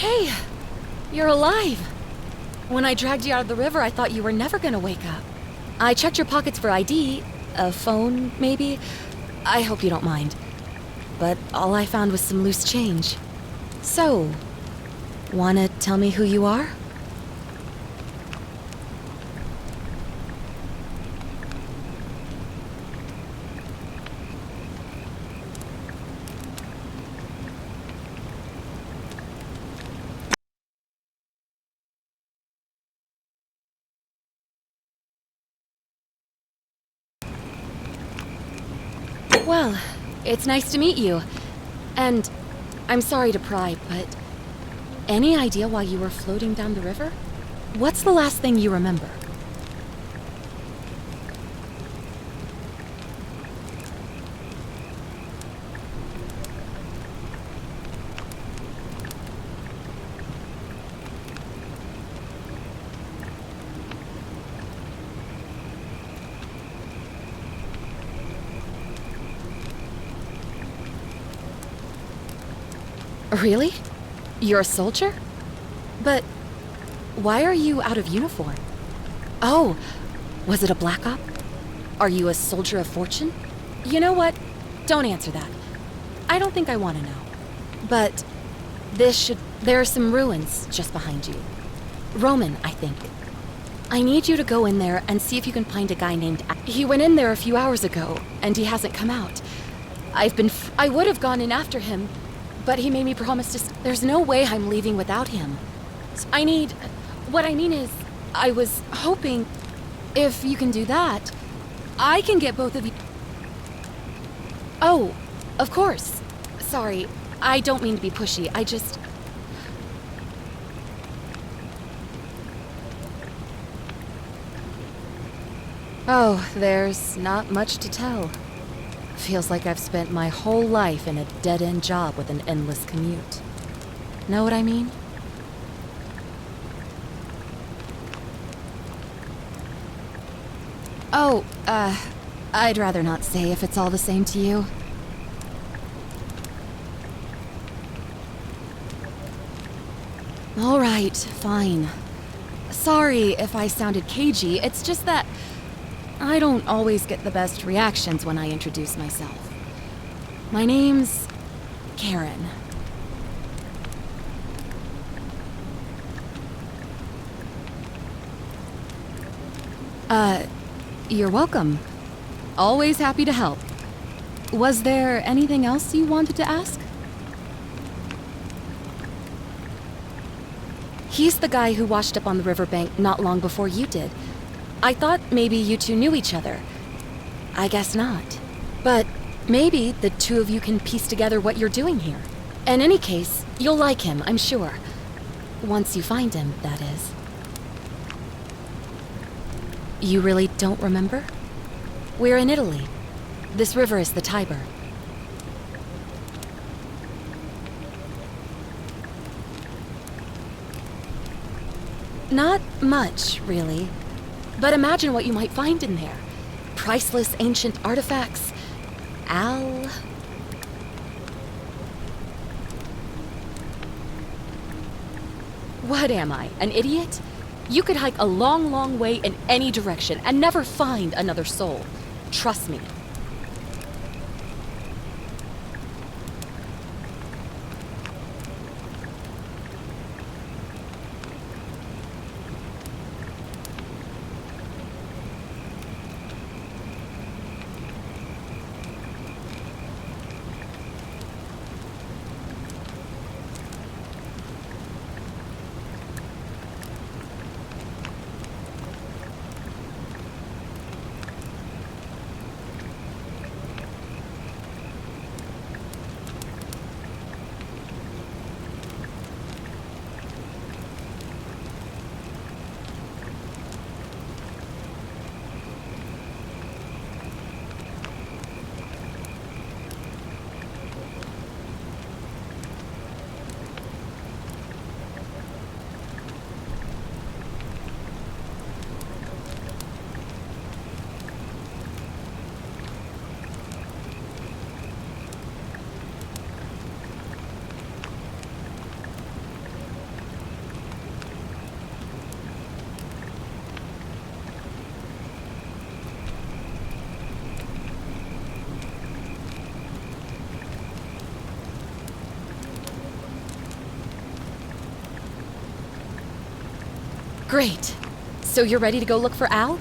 Hey, you're alive. When I dragged you out of the river, I thought you were never gonna wake up. I checked your pockets for ID, a phone, maybe. I hope you don't mind. But all I found was some loose change. So, wanna tell me who you are? Well, it's nice to meet you. And I'm sorry to pry, but any idea why you were floating down the river? What's the last thing you remember? Really? You're a soldier? But why are you out of uniform? Oh, was it a black op? Are you a soldier of fortune? You know what? Don't answer that. I don't think I want to know. But there are some ruins just behind you. Roman, I think. I need you to go in there and see if you can find a guy named... He went in there a few hours ago, and he hasn't come out. I would have gone in after him, but he made me promise to... There's no way I'm leaving without him. What I mean is, I was hoping if you can do that, I can get both of you... Oh, of course. Sorry, I don't mean to be pushy. I just... Oh, there's not much to tell. Feels like I've spent my whole life in a dead-end job with an endless commute. Know what I mean? Oh, I'd rather not say if it's all the same to you. All right, fine. Sorry if I sounded cagey, it's just that I don't always get the best reactions when I introduce myself. My name's Karen. You're welcome. Always happy to help. Was there anything else you wanted to ask? He's the guy who washed up on the riverbank not long before you did. I thought maybe you two knew each other. I guess not. But maybe the two of you can piece together what you're doing here. In any case, you'll like him, I'm sure. Once you find him, that is. You really don't remember? We're in Italy. This river is the Tiber. Not much, really. But imagine what you might find in there. Priceless ancient artifacts. What am I, an idiot? You could hike a long, long way in any direction and never find another soul. Trust me. Great. So you're ready to go look for Al?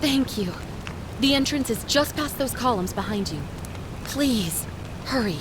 Thank you. The entrance is just past those columns behind you. Please, hurry.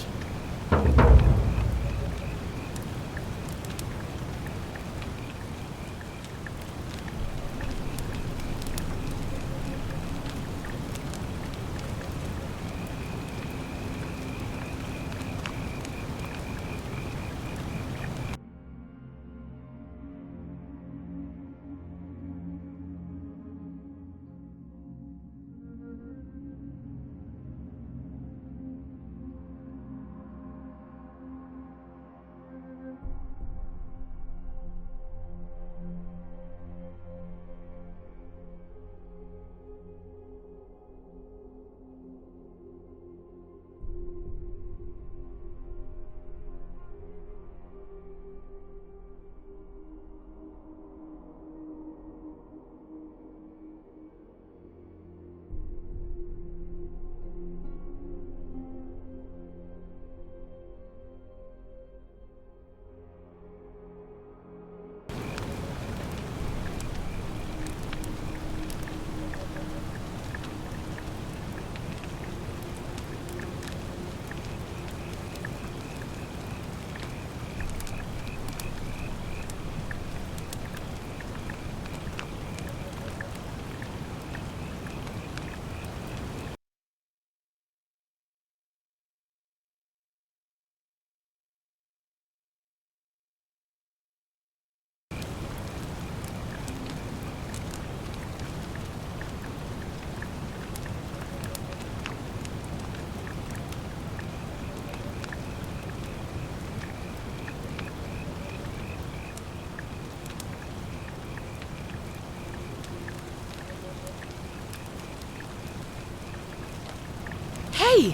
Hey!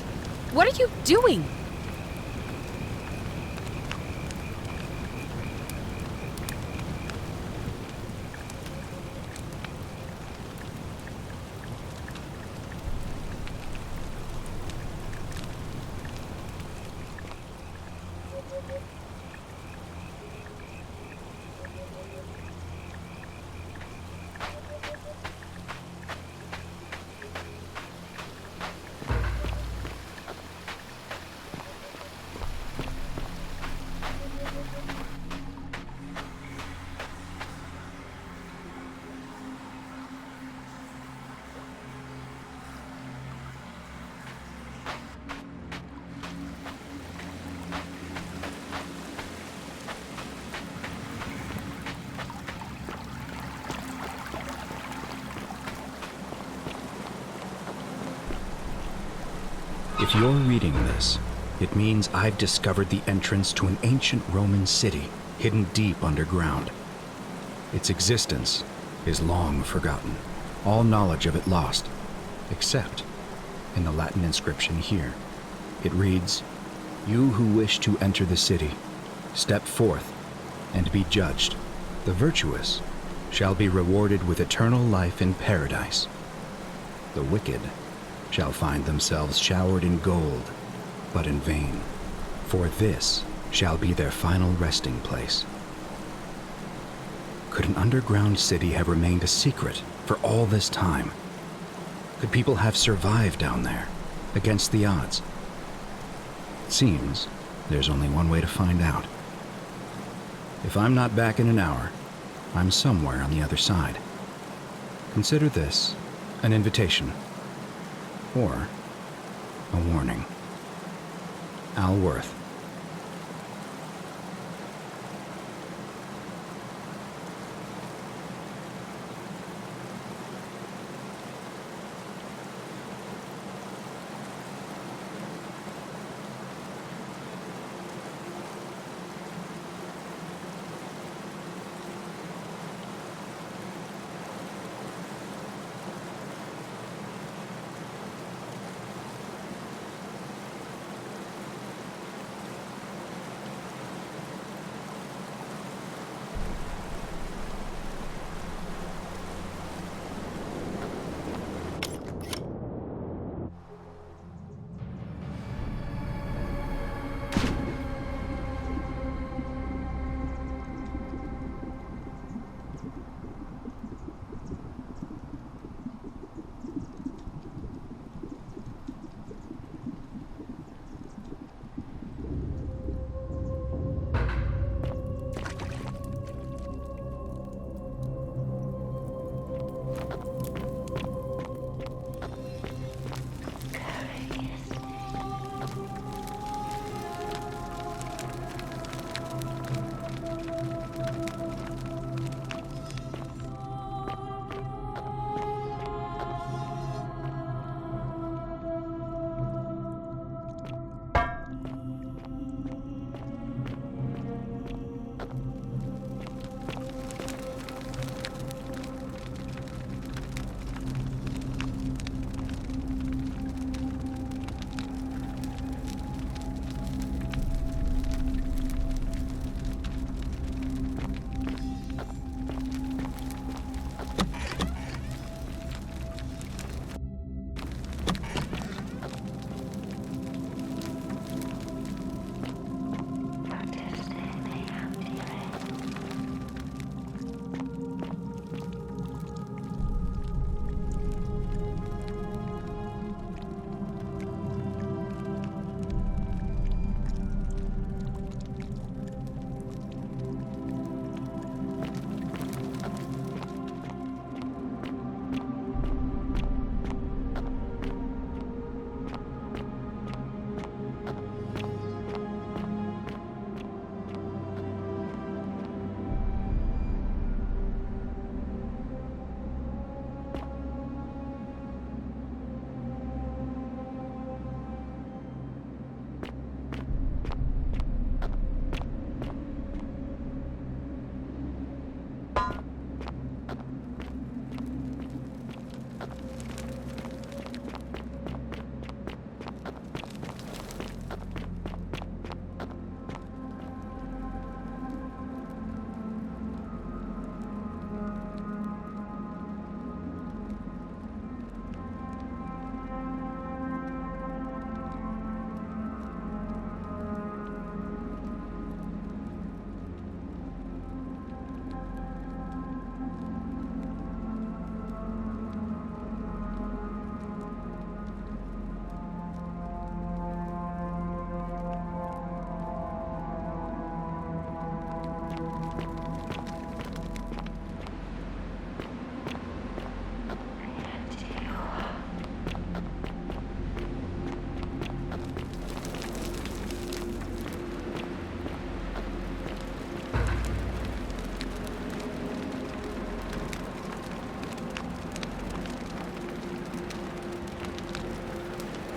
What are you doing? If you're reading this, it means I've discovered the entrance to an ancient Roman city hidden deep underground. Its existence is long forgotten, all knowledge of it lost, except in the Latin inscription here. It reads, "You who wish to enter the city, step forth and be judged. The virtuous shall be rewarded with eternal life in paradise. The wicked shall find themselves showered in gold, but in vain, for this shall be their final resting place." Could an underground city have remained a secret for all this time? Could people have survived down there, against the odds? It seems there's only one way to find out. If I'm not back in an hour, I'm somewhere on the other side. Consider this an invitation, or a warning. Al Worth.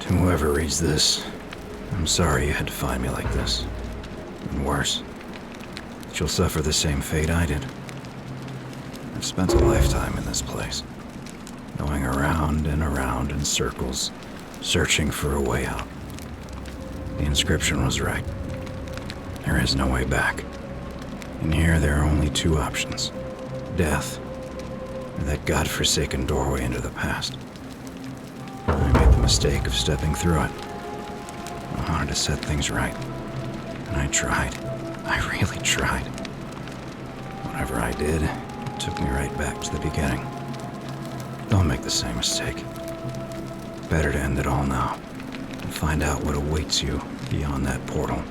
Whoever reads this, I'm sorry you had to find me like this. And worse, that you'll suffer the same fate I did. I've spent a lifetime in this place, going around and around in circles, searching for a way out. The inscription was right. There is no way back. In here, there are only two options: death, or that godforsaken doorway into the past. I made the mistake of stepping through it. I wanted to set things right, and I tried. I really tried. Whatever I did, it took me right back to the beginning. Don't make the same mistake. Better to end it all now, and find out what awaits you beyond that portal.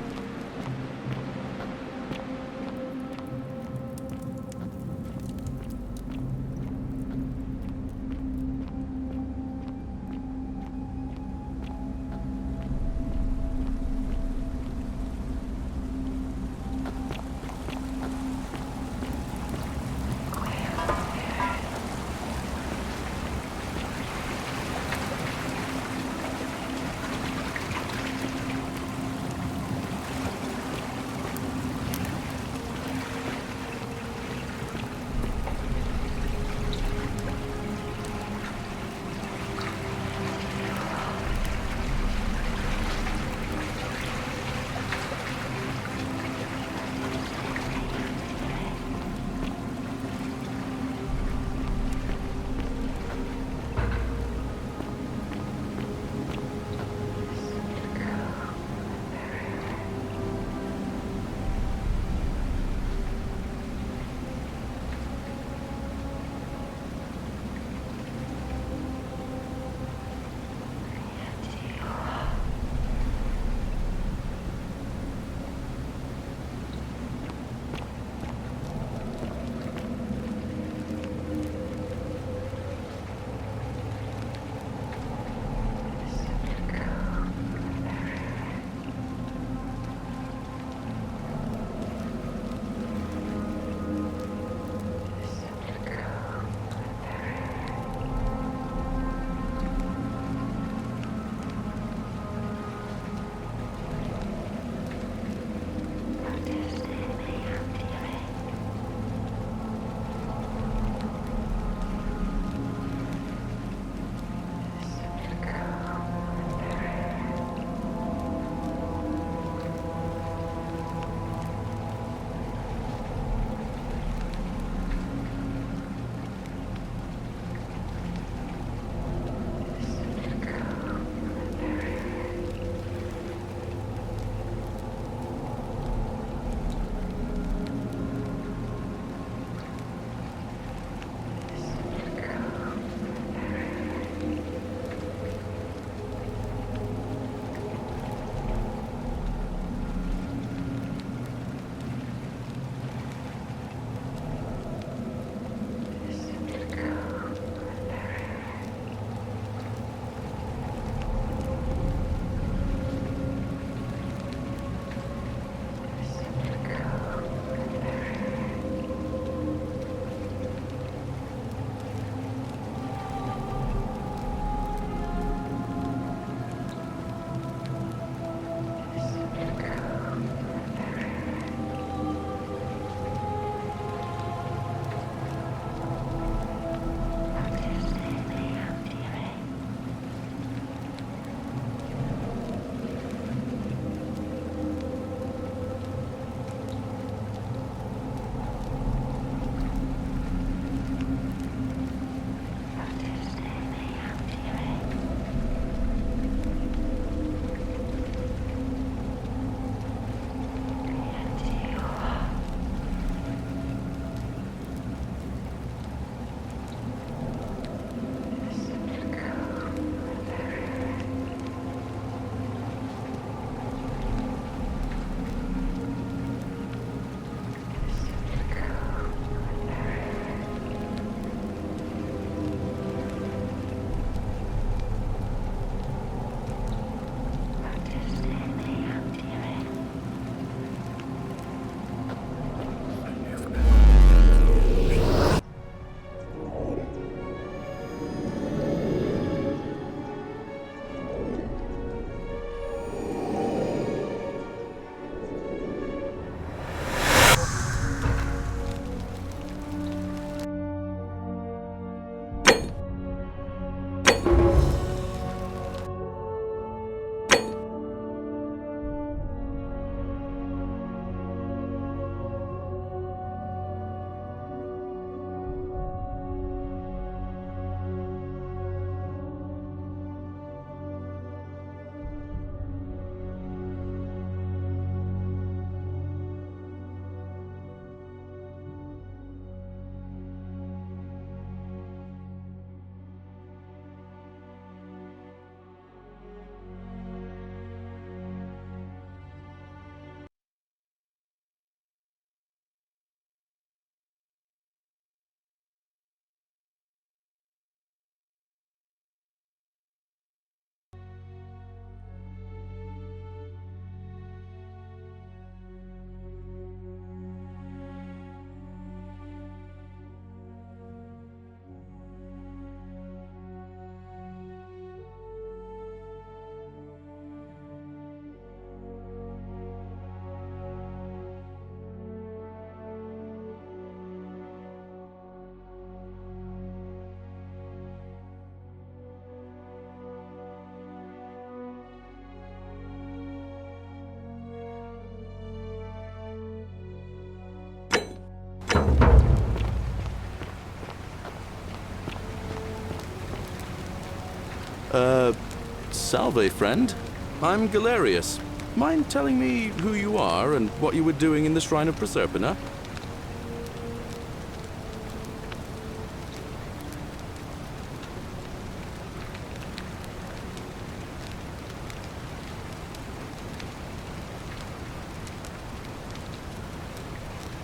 Salve, friend. I'm Galerius. Mind telling me who you are and what you were doing in the Shrine of Proserpina?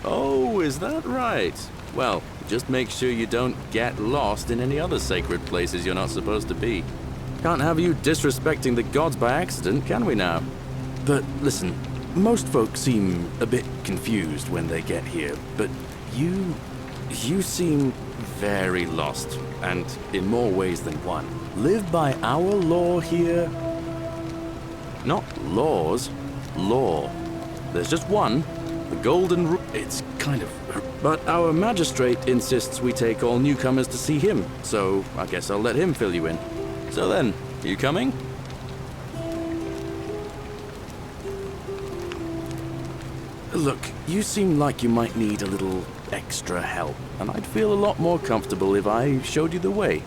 Oh, is that right? Well, just make sure you don't get lost in any other sacred places you're not supposed to be. Can't have you disrespecting the gods by accident, can we now? But listen, most folks seem a bit confused when they get here, but you seem very lost, and in more ways than one. Live by our law here. Not laws, law. There's just one, the golden rule. It's kind of... But our magistrate insists we take all newcomers to see him, so I guess I'll let him fill you in. So then, you coming? Look, you seem like you might need a little extra help, and I'd feel a lot more comfortable if I showed you the way.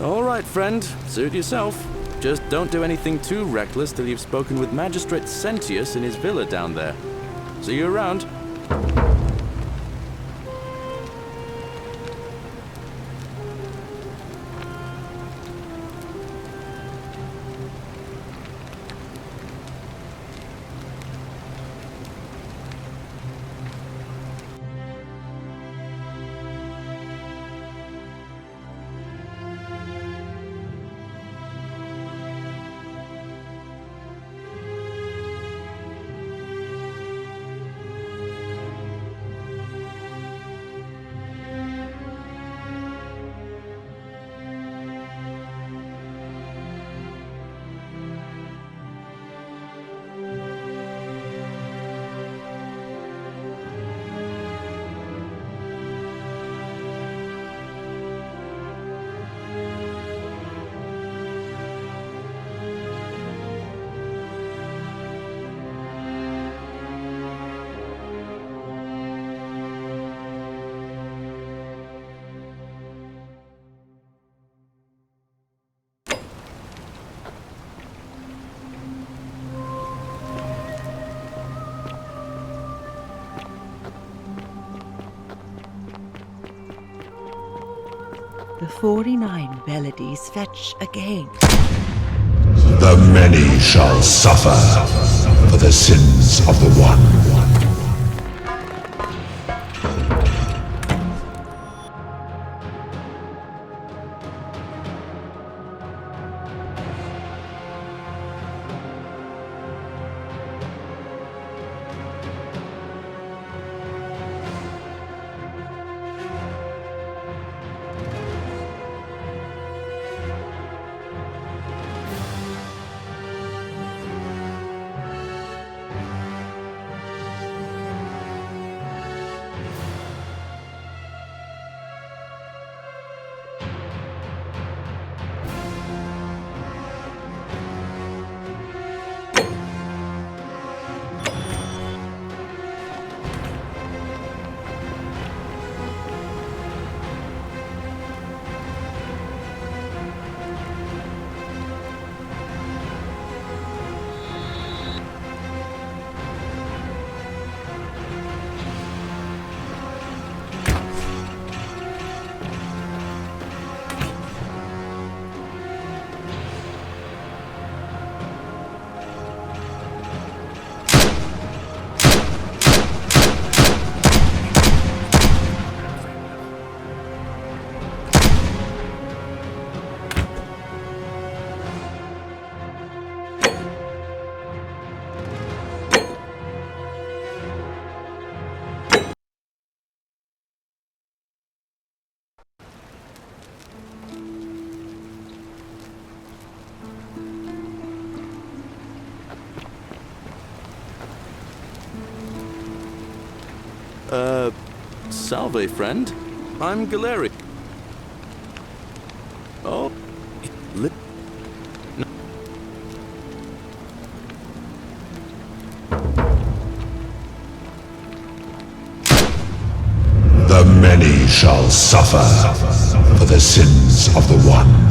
All right, friend, suit yourself. Just don't do anything too reckless till you've spoken with Magistrate Sentius in his villa down there. See you around. The 49 melodies fetch again. The many shall suffer for the sins of the one. Salve, friend. I'm Galeri. Oh, no. The many shall suffer for the sins of the One.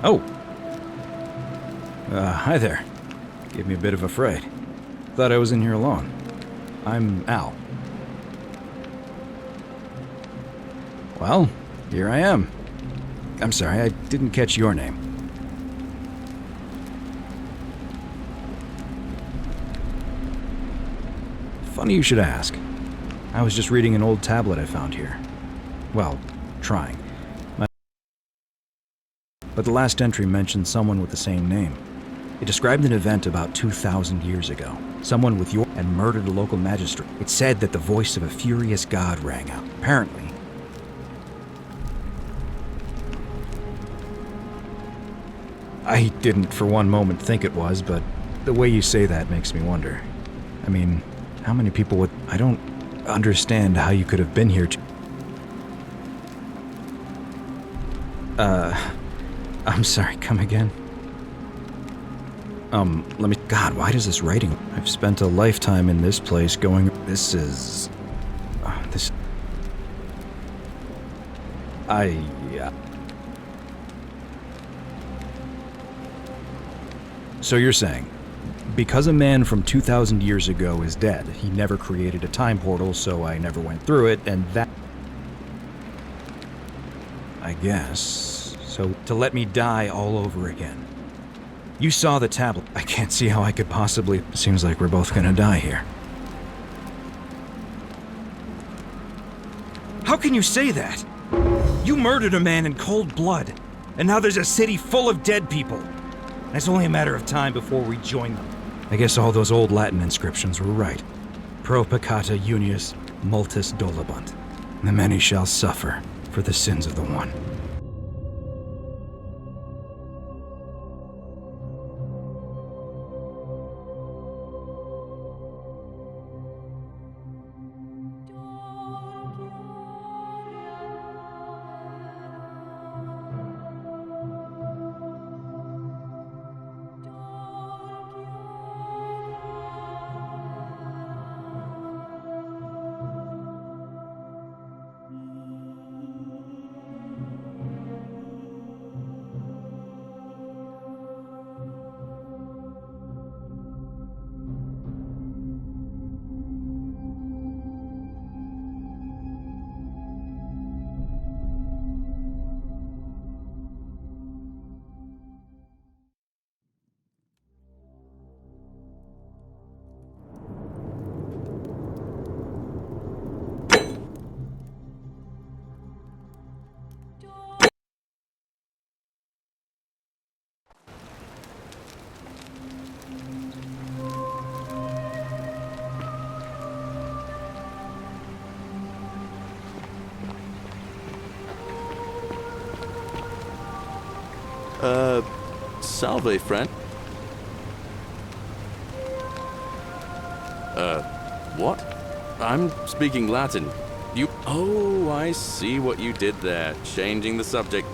Oh! Hi there. Gave me a bit of a fright. Thought I was in here alone. I'm Al. Well, here I am. I'm sorry, I didn't catch your name. Funny you should ask. I was just reading an old tablet I found here. Well, trying. But the last entry mentioned someone with the same name. It described an event about 2,000 years ago. Someone with your and murdered a local magistrate. It said that the voice of a furious god rang out. Apparently, I didn't for one moment think it was, but the way you say that makes me wonder. I mean, how many people would... I don't understand how you could have been here to... I'm sorry, come again? Let me... God, why does this writing... I've spent a lifetime in this place going... This is... this... So you're saying, because a man from 2,000 years ago is dead, he never created a time portal, so I never went through it, and that... I guess... So, to let me die all over again. You saw the tablet. I can't see how I could possibly... Seems like we're both gonna die here. How can you say that? You murdered a man in cold blood, and now there's a city full of dead people. And it's only a matter of time before we join them. I guess all those old Latin inscriptions were right. Pro peccata unius multis dolabunt. The many shall suffer for the sins of the one. Salve, friend. What? I'm speaking Latin. You... Oh, I see what you did there. Changing the subject.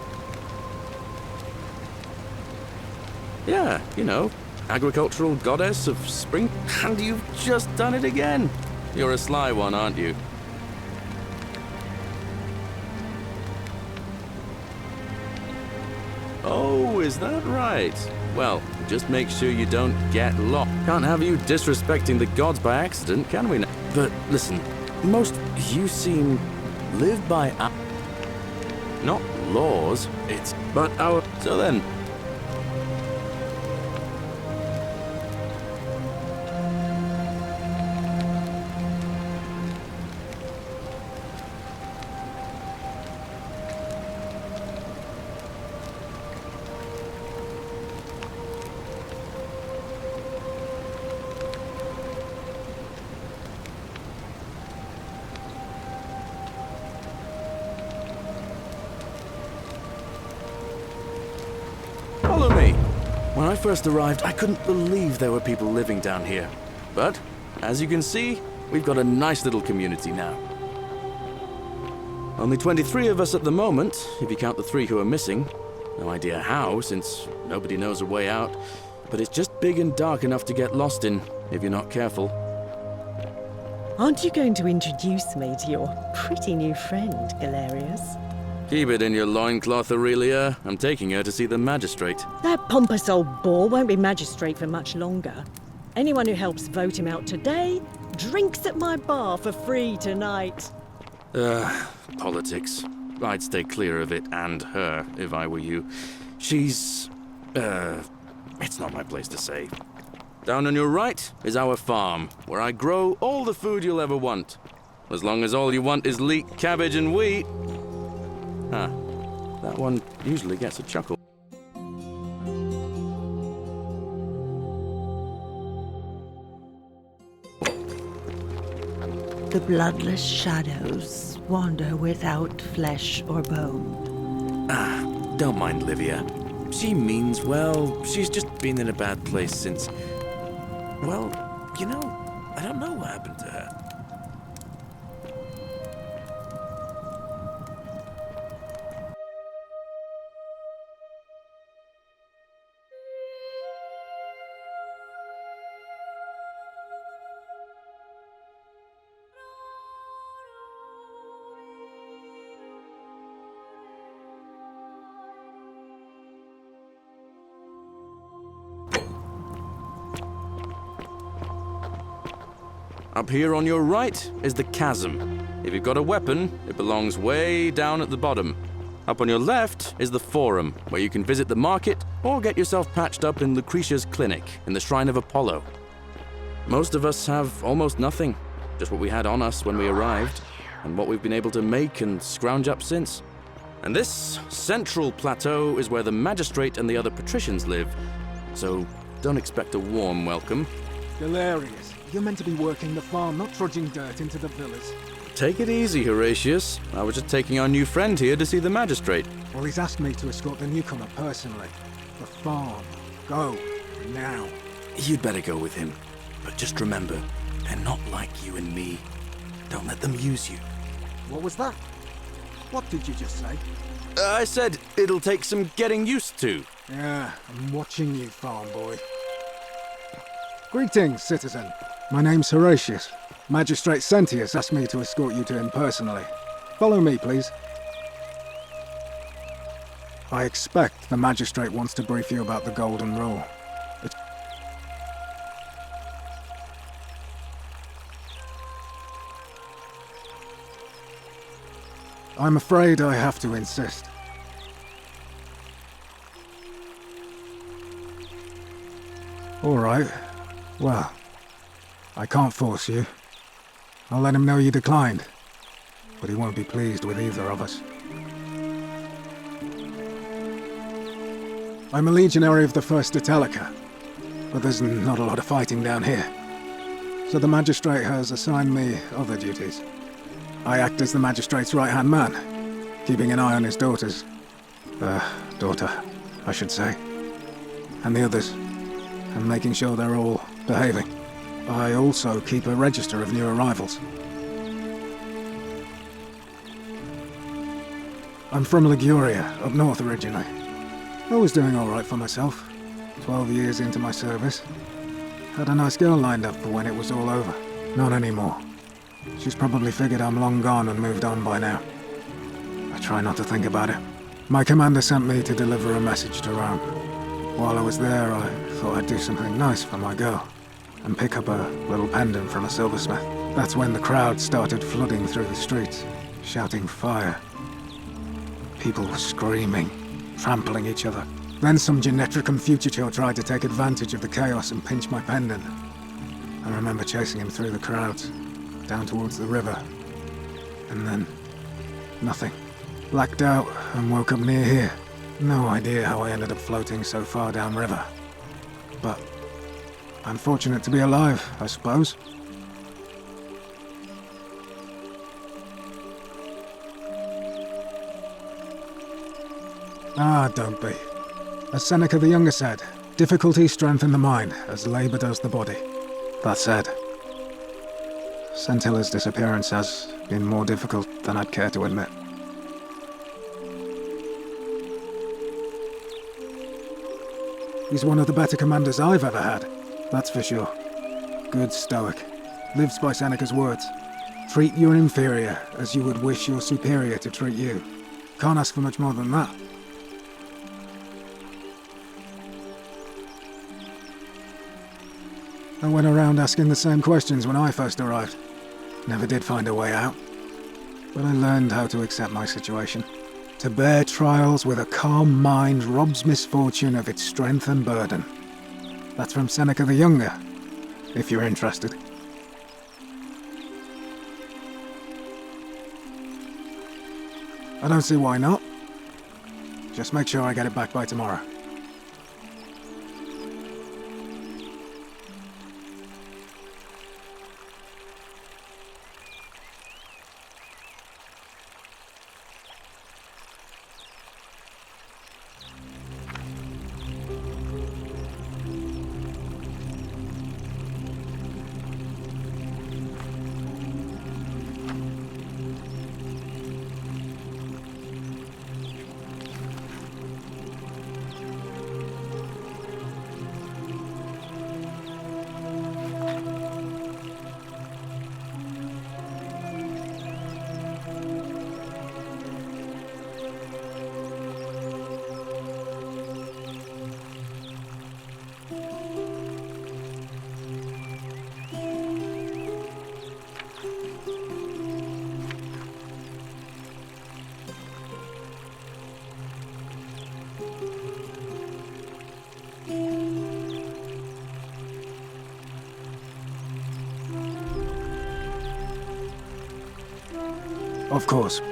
Yeah, you know, agricultural goddess of spring. And you've just done it again. You're a sly one, aren't you? Oh, is that right? Well, just make sure you don't get lost. Can't have you disrespecting the gods by accident, can we? But listen, most you seem live by not laws, it's but our. So then. Follow me. When I first arrived, I couldn't believe there were people living down here. But, as you can see, we've got a nice little community now. Only 23 of us at the moment, if you count the 3 who are missing. No idea how, since nobody knows a way out. But it's just big and dark enough to get lost in, if you're not careful. Aren't you going to introduce me to your pretty new friend, Galerius? Keep it in your loincloth, Aurelia. I'm taking her to see the magistrate. That pompous old bore won't be magistrate for much longer. Anyone who helps vote him out today drinks at my bar for free tonight. Politics. I'd stay clear of it and her, if I were you. She's... it's not my place to say. Down on your right is our farm, where I grow all the food you'll ever want. As long as all you want is leek, cabbage, and wheat. Ah, that one usually gets a chuckle. The bloodless shadows wander without flesh or bone. Don't mind Livia. She means well. She's just been in a bad place since... Well, you know, I don't know what happened to her. Up here on your right is the chasm. If you've got a weapon, it belongs way down at the bottom. Up on your left is the forum, where you can visit the market or get yourself patched up in Lucretia's clinic in the Shrine of Apollo. Most of us have almost nothing, just what we had on us when we arrived, and what we've been able to make and scrounge up since. And this central plateau is where the magistrate and the other patricians live, so don't expect a warm welcome. Galerius, you're meant to be working the farm, not trudging dirt into the villas. Take it easy, Horatius. I was just taking our new friend here to see the magistrate. Well, he's asked me to escort the newcomer personally. The farm. Go. Now. You'd better go with him. But just remember, they're not like you and me. Don't let them use you. What was that? What did you just say? I said it'll take some getting used to. Yeah, I'm watching you, farm boy. Greetings, citizen. My name's Horatius. Magistrate Sentius asked me to escort you to him personally. Follow me, please. I expect the magistrate wants to brief you about the Golden Rule. I'm afraid I have to insist. All right. Well, I can't force you. I'll let him know you declined. But he won't be pleased with either of us. I'm a legionary of the First Italica, but there's not a lot of fighting down here. So the magistrate has assigned me other duties. I act as the magistrate's right-hand man, keeping an eye on his daughter, I should say, and the others, and making sure they're all behaving. I also keep a register of new arrivals. I'm from Liguria, up north originally. I was doing all right for myself, 12 years into my service. Had a nice girl lined up for when it was all over. Not anymore. She's probably figured I'm long gone and moved on by now. I try not to think about it. My commander sent me to deliver a message to Rome. While I was there, I thought I'd do something nice for my girl, and pick up a little pendant from a silversmith. That's when the crowd started flooding through the streets, shouting fire. People were screaming, trampling each other. Then some Genetricum Fugitor tried to take advantage of the chaos and pinch my pendant. I remember chasing him through the crowds, down towards the river. And then, nothing. Blacked out and woke up near here. No idea how I ended up floating so far downriver. But I'm fortunate to be alive, I suppose. Ah, don't be. As Seneca the Younger said, difficulty strengthens the mind, as labor does the body. That said, Sentilla's disappearance has been more difficult than I'd care to admit. He's one of the better commanders I've ever had, that's for sure. Good stoic. Lives by Seneca's words. Treat your inferior as you would wish your superior to treat you. Can't ask for much more than that. I went around asking the same questions when I first arrived. Never did find a way out. But I learned how to accept my situation. To bear trials with a calm mind robs misfortune of its strength and burden. That's from Seneca the Younger, if you're interested. I don't see why not. Just make sure I get it back by tomorrow. Of course.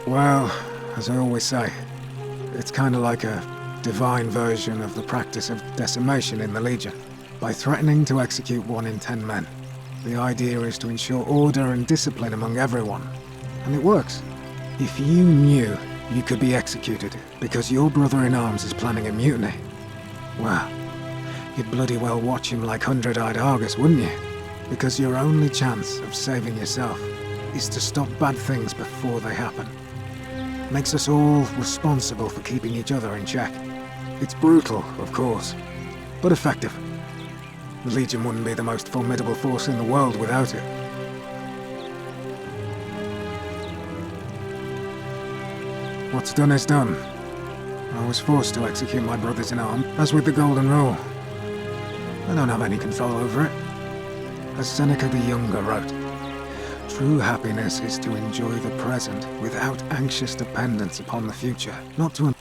Well, as I always say, it's kinda like a divine version of the practice of decimation in the Legion. By threatening to execute 1 in 10 men, the idea is to ensure order and discipline among everyone. And it works. If you knew you could be executed because your brother-in-arms is planning a mutiny, well, you'd bloody well watch him like hundred-eyed Argus, wouldn't you? Because your only chance of saving yourself is to stop bad things before they happen. Makes us all responsible for keeping each other in check. It's brutal, of course, but effective. The Legion wouldn't be the most formidable force in the world without it. What's done is done. I was forced to execute my brothers-in-arms, as with the Golden Rule. I don't have any control over it. As Seneca the Younger wrote, true happiness is to enjoy the present without anxious dependence upon the future, not to,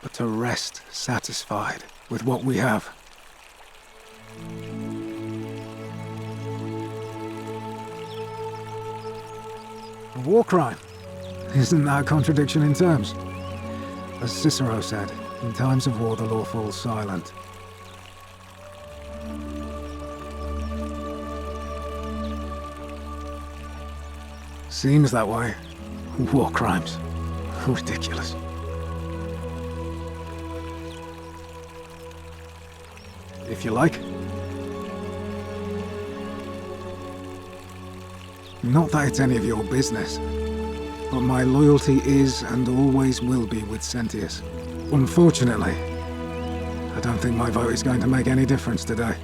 but to rest satisfied with what we have. A war crime? Isn't that a contradiction in terms? As Cicero said, in times of war the law falls silent. Seems that way. War crimes. Ridiculous. If you like. Not that it's any of your business, but my loyalty is and always will be with Sentius. Unfortunately, I don't think my vote is going to make any difference today.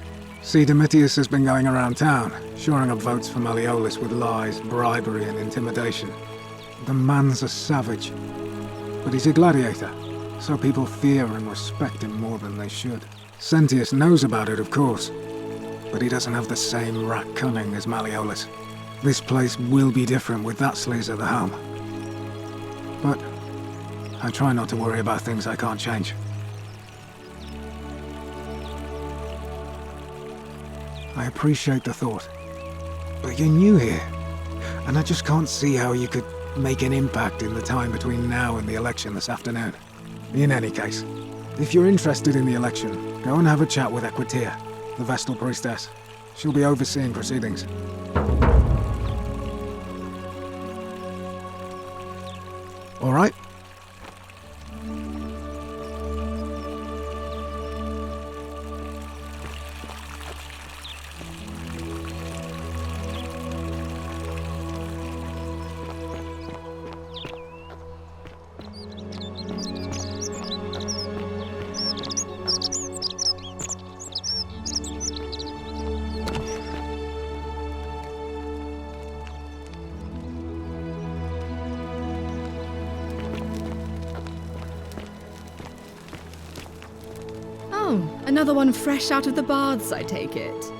See, Domitius has been going around town, shoring up votes for Malleolus with lies, bribery, and intimidation. The man's a savage. But he's a gladiator, so people fear and respect him more than they should. Sentius knows about it, of course, but he doesn't have the same rat cunning as Malleolus. This place will be different with that sleaze at the helm. But I try not to worry about things I can't change. I appreciate the thought, but you're new here, and I just can't see how you could make an impact in the time between now and the election this afternoon. In any case, if you're interested in the election, go and have a chat with Equitia, the Vestal Priestess. She'll be overseeing proceedings. All right? Oh, another one fresh out of the baths, I take it.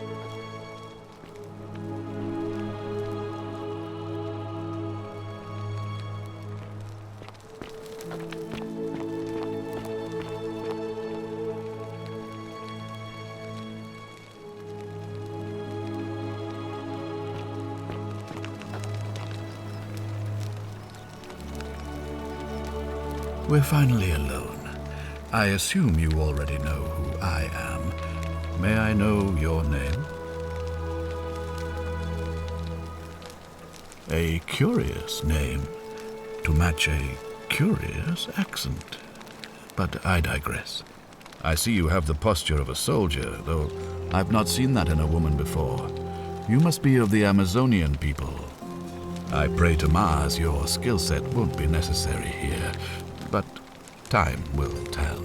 We're finally alone. I assume you already know who I am. May I know your name? A curious name to match a curious accent. But I digress. I see you have the posture of a soldier, though I've not seen that in a woman before. You must be of the Amazonian people. I pray to Mars your skill set won't be necessary here, but time will tell.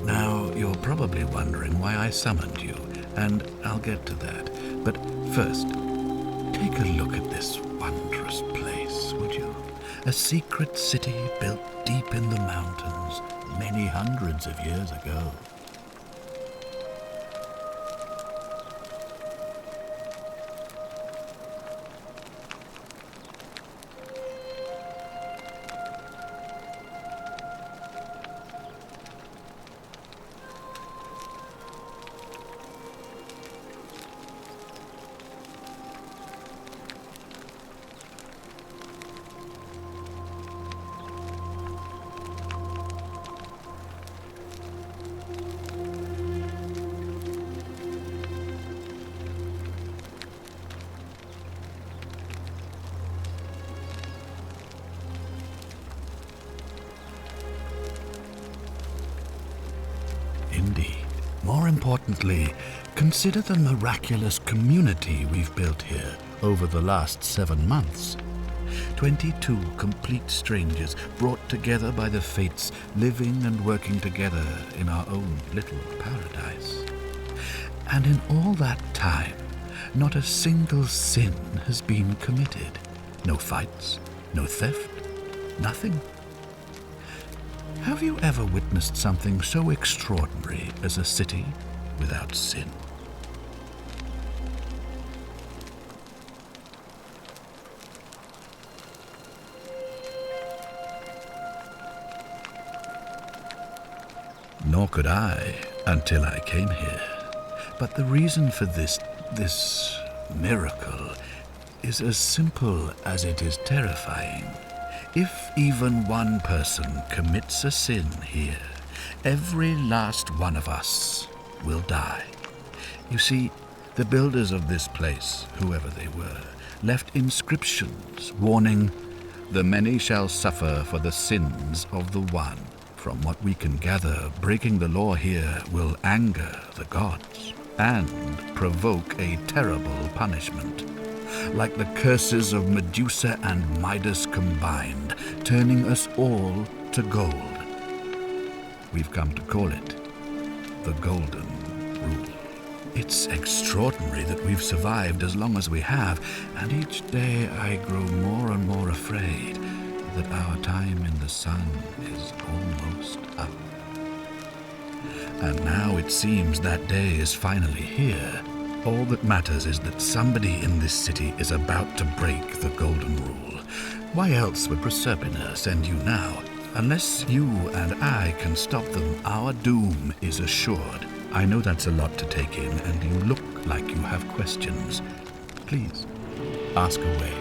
Now, you're probably wondering why I summoned you, and I'll get to that. But first, take a look at this wondrous place, would you? A secret city built deep in the mountains many hundreds of years ago. Indeed. More importantly, consider the miraculous community we've built here over the last 7 months. 22 complete strangers brought together by the fates, living and working together in our own little paradise. And in all that time, not a single sin has been committed. No fights, no theft, nothing. Have you ever witnessed something so extraordinary as a city without sin? Nor could I until I came here. But the reason for this miracle is as simple as it is terrifying. If even one person commits a sin here, every last one of us will die. You see, the builders of this place, whoever they were, left inscriptions warning, "The many shall suffer for the sins of the one." From what we can gather, breaking the law here will anger the gods and provoke a terrible punishment. Like the curses of Medusa and Midas combined, turning us all to gold. We've come to call it the Golden Rule. It's extraordinary that we've survived as long as we have, and each day I grow more and more afraid that our time in the sun is almost up. And now it seems that day is finally here. All that matters is that somebody in this city is about to break the Golden Rule. Why else would Proserpina send you now? Unless you and I can stop them, our doom is assured. I know that's a lot to take in, and you look like you have questions. Please, ask away.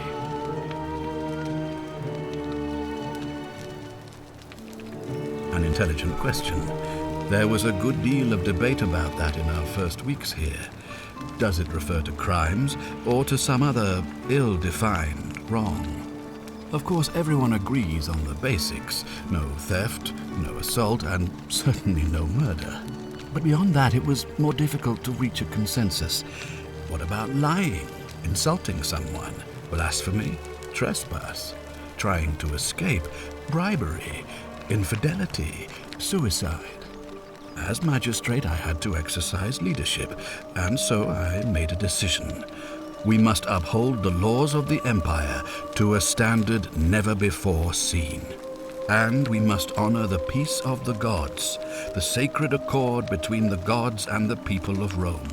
An intelligent question. There was a good deal of debate about that in our first weeks here. Does it refer to crimes, or to some other ill-defined wrong? Of course, everyone agrees on the basics. No theft, no assault, and certainly no murder. But beyond that, it was more difficult to reach a consensus. What about lying, insulting someone, blasphemy, trespass, trying to escape, bribery, infidelity, suicide? As magistrate, I had to exercise leadership, and so I made a decision. We must uphold the laws of the Empire to a standard never before seen. And we must honor the peace of the gods, the sacred accord between the gods and the people of Rome.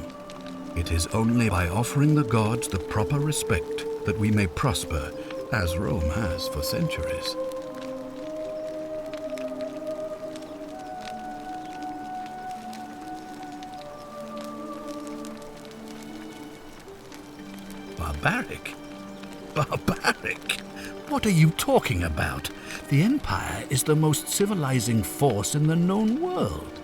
It is only by offering the gods the proper respect that we may prosper, as Rome has for centuries. Barbaric? Barbaric? What are you talking about? The Empire is the most civilizing force in the known world.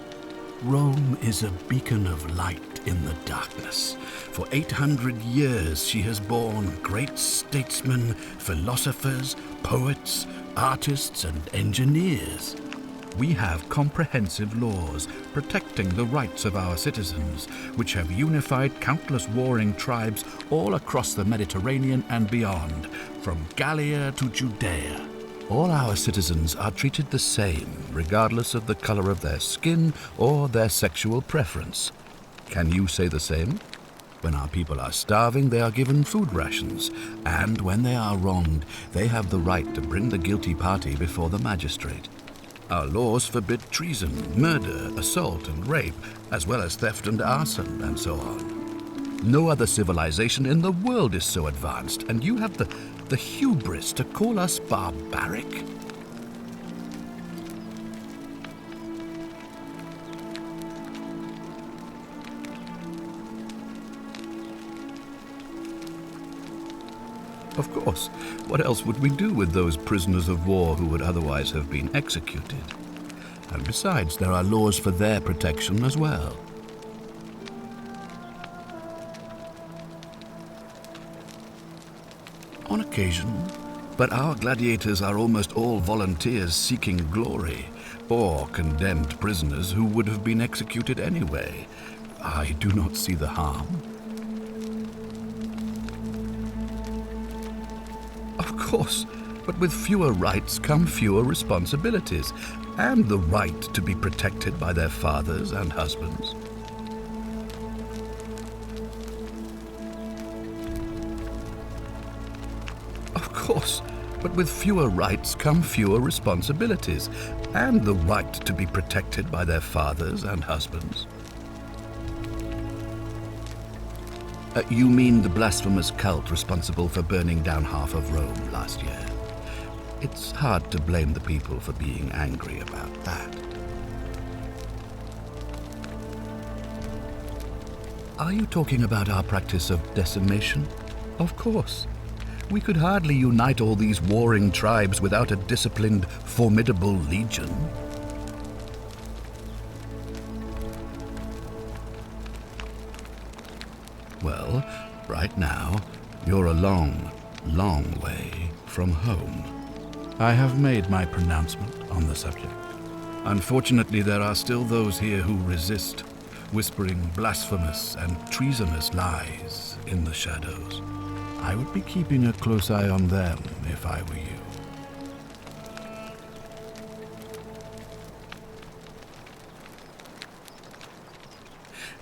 Rome is a beacon of light in the darkness. For 800 years she has borne great statesmen, philosophers, poets, artists, and engineers. We have comprehensive laws protecting the rights of our citizens, which have unified countless warring tribes all across the Mediterranean and beyond, from Gallia to Judea. All our citizens are treated the same, regardless of the color of their skin or their sexual preference. Can you say the same? When our people are starving, they are given food rations, and when they are wronged, they have the right to bring the guilty party before the magistrate. Our laws forbid treason, murder, assault, and rape, as well as theft and arson, and so on. No other civilization in the world is so advanced, and you have the hubris to call us barbaric? Of course. What else would we do with those prisoners of war who would otherwise have been executed? And besides, there are laws for their protection as well. On occasion, but our gladiators are almost all volunteers seeking glory, or condemned prisoners who would have been executed anyway. I do not see the harm. Of course, but with fewer rights come fewer responsibilities, and the right to be protected by their fathers and husbands. Of course, but with fewer rights come fewer responsibilities, and the right to be protected by their fathers and husbands. You mean the blasphemous cult responsible for burning down half of Rome last year? It's hard to blame the people for being angry about that. Are you talking about our practice of decimation? Of course. We could hardly unite all these warring tribes without a disciplined, formidable legion. Well, right now, you're a long, long way from home. I have made my pronouncement on the subject. Unfortunately, there are still those here who resist, whispering blasphemous and treasonous lies in the shadows. I would be keeping a close eye on them if I were you.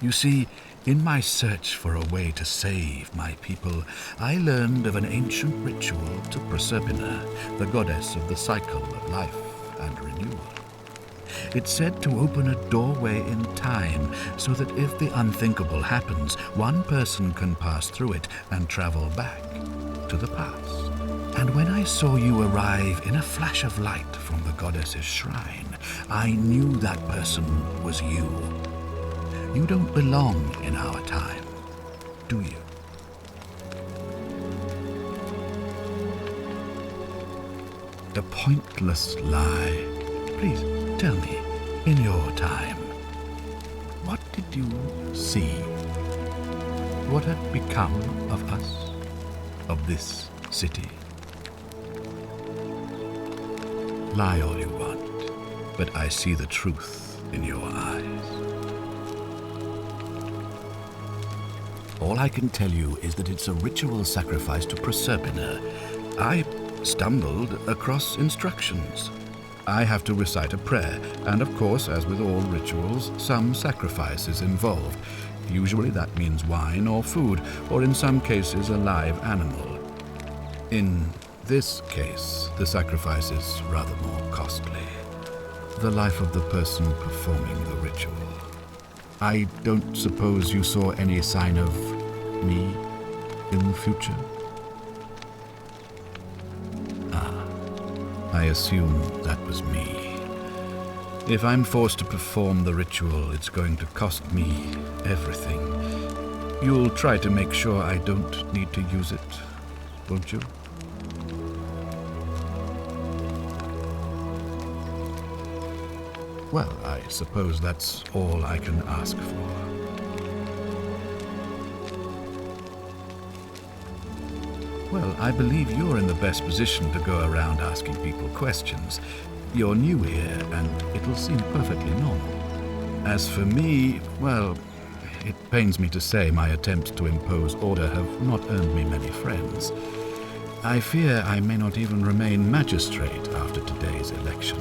You see, in my search for a way to save my people, I learned of an ancient ritual to Proserpina, the goddess of the cycle of life and renewal. It's said to open a doorway in time so that if the unthinkable happens, one person can pass through it and travel back to the past. And when I saw you arrive in a flash of light from the goddess's shrine, I knew that person was you. You don't belong in our time, do you? A pointless lie. Please, tell me, in your time, what did you see? What had become of us, of this city? Lie all you want, but I see the truth in your eyes. All I can tell you is that it's a ritual sacrifice to Proserpina. I stumbled across instructions. I have to recite a prayer, and of course, as with all rituals, some sacrifice is involved. Usually that means wine or food, or in some cases a live animal. In this case, the sacrifice is rather more costly. The life of the person performing the ritual. I don't suppose you saw any sign of me in the future? I assume that was me. If I'm forced to perform the ritual, it's going to cost me everything. You'll try to make sure I don't need to use it, won't you? Well, I suppose that's all I can ask for. Well, I believe you're in the best position to go around asking people questions. You're new here, and it'll seem perfectly normal. As for me, well, it pains me to say my attempts to impose order have not earned me many friends. I fear I may not even remain magistrate after today's election.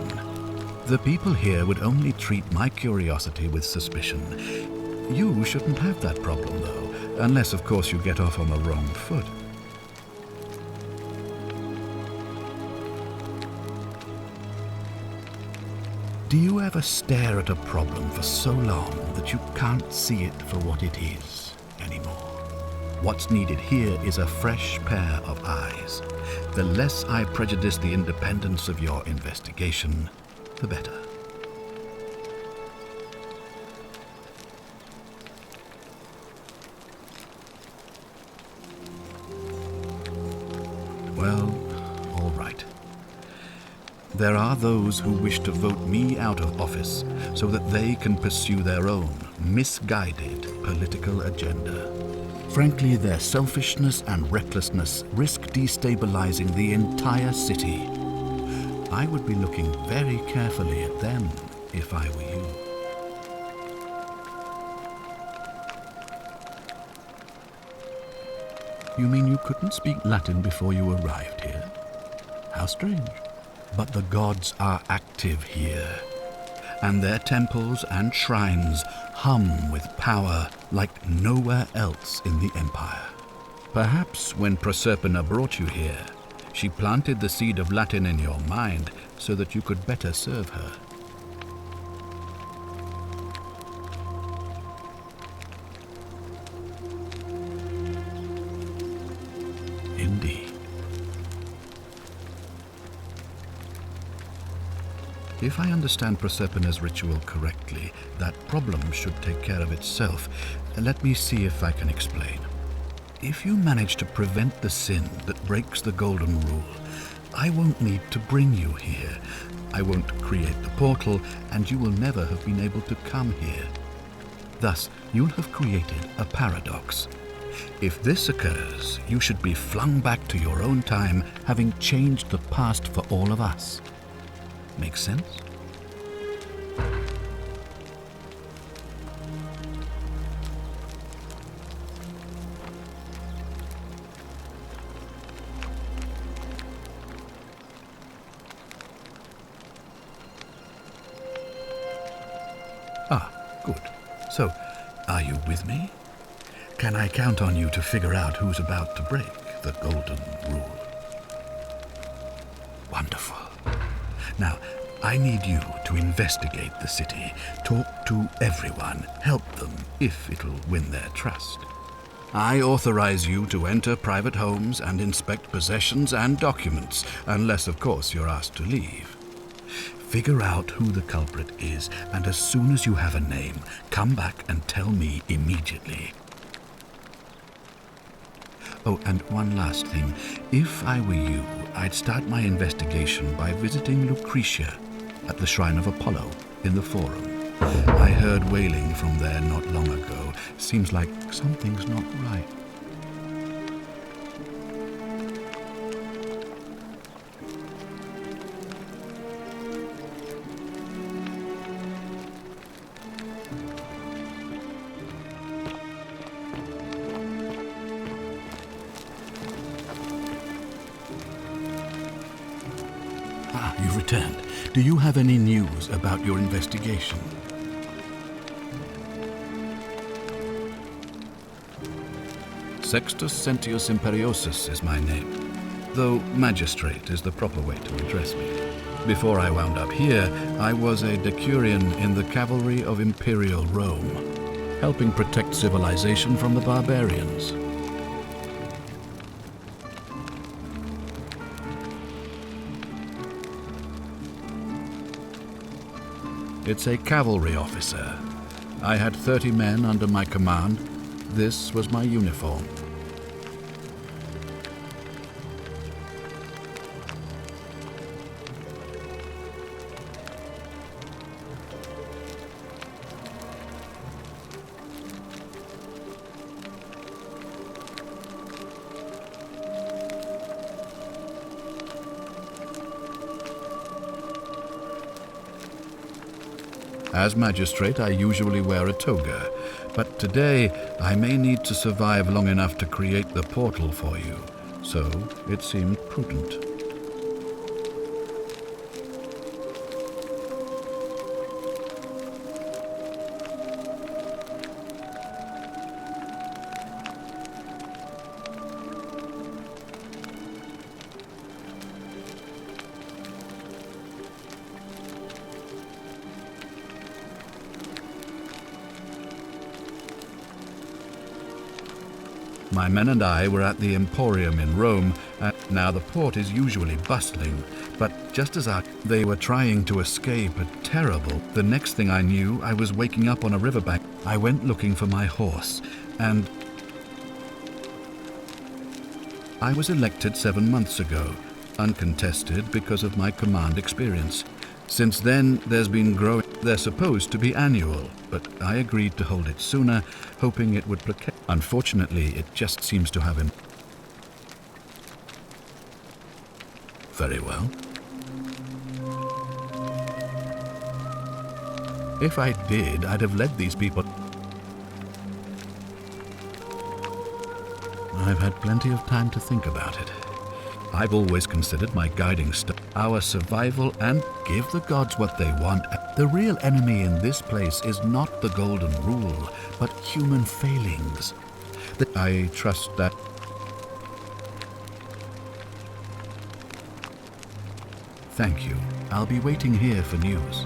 The people here would only treat my curiosity with suspicion. You shouldn't have that problem, though, unless, of course, you get off on the wrong foot. Do you ever stare at a problem for so long that you can't see it for what it is anymore? What's needed here is a fresh pair of eyes. The less I prejudice the independence of your investigation, the better. Well, all right. There are those who wish to vote me out of office so that they can pursue their own misguided political agenda. Frankly, their selfishness and recklessness risk destabilizing the entire city. I would be looking very carefully at them if I were you. You mean you couldn't speak Latin before you arrived here? How strange. But the gods are active here, and their temples and shrines hum with power like nowhere else in the Empire. Perhaps when Proserpina brought you here, she planted the seed of Latin in your mind so that you could better serve her. Indeed. If I understand Proserpina's ritual correctly, that problem should take care of itself. Let me see if I can explain. If you manage to prevent the sin that breaks the Golden Rule, I won't need to bring you here. I won't create the portal, and you will never have been able to come here. Thus, you'll have created a paradox. If this occurs, you should be flung back to your own time, having changed the past for all of us. Make sense? Ah, good. So, Are you with me? Can I count on you to figure out who's about to break the Golden Rule? Wonderful. Now, I need you to investigate the city, talk to everyone, help them if it'll win their trust. I authorize you to enter private homes and inspect possessions and documents, unless, of course, you're asked to leave. Figure out who the culprit is, and as soon as you have a name, come back and tell me immediately. Oh, and one last thing. If I were you, I'd start my investigation by visiting Lucretia at the Shrine of Apollo in the Forum. I heard wailing from there not long ago. Seems like something's not right. Ah, you've returned. Do you have any news about your investigation? Sextus Sentius Imperiosus is my name, though magistrate is the proper way to address me. Before I wound up here, I was a decurion in the cavalry of Imperial Rome, helping protect civilization from the barbarians. It's a cavalry officer. I had 30 men under my command. This was my uniform. As magistrate, I usually wear a toga, but today I may need to survive long enough to create the portal for you, so it seemed prudent. My men and I were at the Emporium in Rome, and now the port is usually bustling, but just as they were trying to escape the next thing I knew, I was waking up on a riverbank. I went looking for my horse, and I was elected 7 months ago, uncontested because of my command experience. Since then, there's been growing. They're supposed to be annual, but I agreed to hold it sooner, hoping it would placate. Unfortunately, it just seems to have him. Very well. If I did, I'd have led these people. I've had plenty of time to think about it. I've always considered my guiding star our survival and give the gods what they want. The real enemy in this place is not the Golden Rule, but human failings. I trust that. Thank you. I'll be waiting here for news.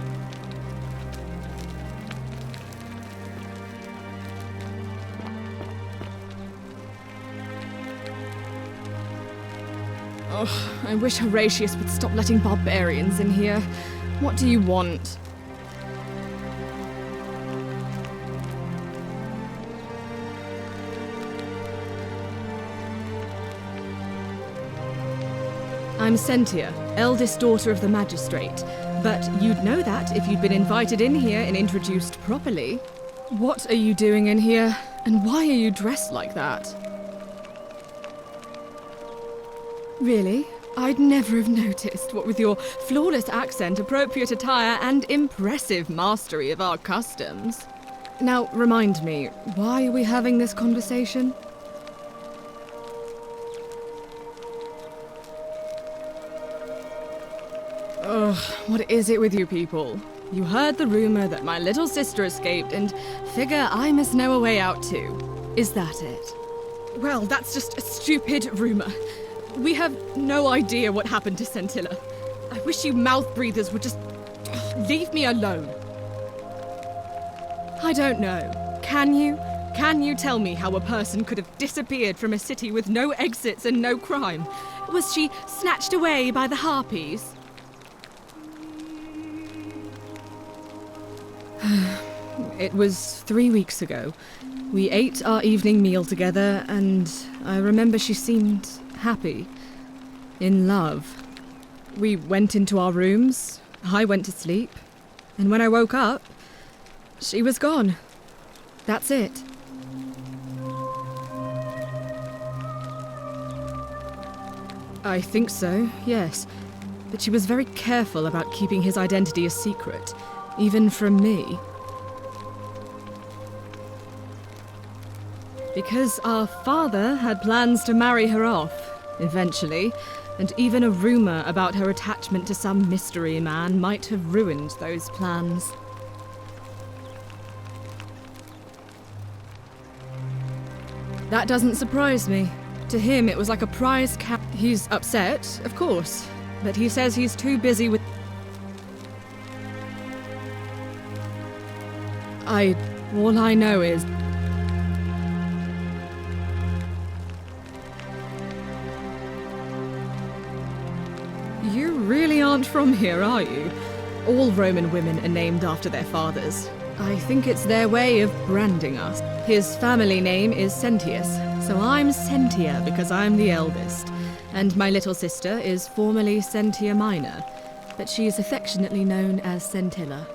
Oh, I wish Horatius would stop letting barbarians in here. What do you want? I'm Sentia, eldest daughter of the magistrate. But you'd know that if you'd been invited in here and introduced properly. What are you doing in here? And why are you dressed like that? Really? I'd never have noticed, what with your flawless accent, appropriate attire, and impressive mastery of our customs. Now, remind me, why are we having this conversation? Ugh, what is it with you people? You heard the rumor that my little sister escaped and figure I must know a way out too. Is that it? Well, that's just a stupid rumor. We have no idea what happened to Scintilla. I wish you mouth breathers would just leave me alone. I don't know. Can you? Can you tell me how a person could have disappeared from a city with no exits and no crime? Was she snatched away by the Harpies? It was 3 weeks ago. We ate our evening meal together, and I remember she seemed happy. In love. We went into our rooms, I went to sleep, and when I woke up, she was gone. That's it. I think so, yes. But she was very careful about keeping his identity a secret, even from me. Because our father had plans to marry her off, eventually, and even a rumor about her attachment to some mystery man might have ruined those plans. That doesn't surprise me. To him, it was like a prize cat. He's upset, of course, but he says he's too busy with... All I know is... You really aren't from here, are you? All Roman women are named after their fathers. I think it's their way of branding us. His family name is Sentius, so I'm Sentia because I'm the eldest. And my little sister is formerly Sentia Minor, but she's affectionately known as Scintilla.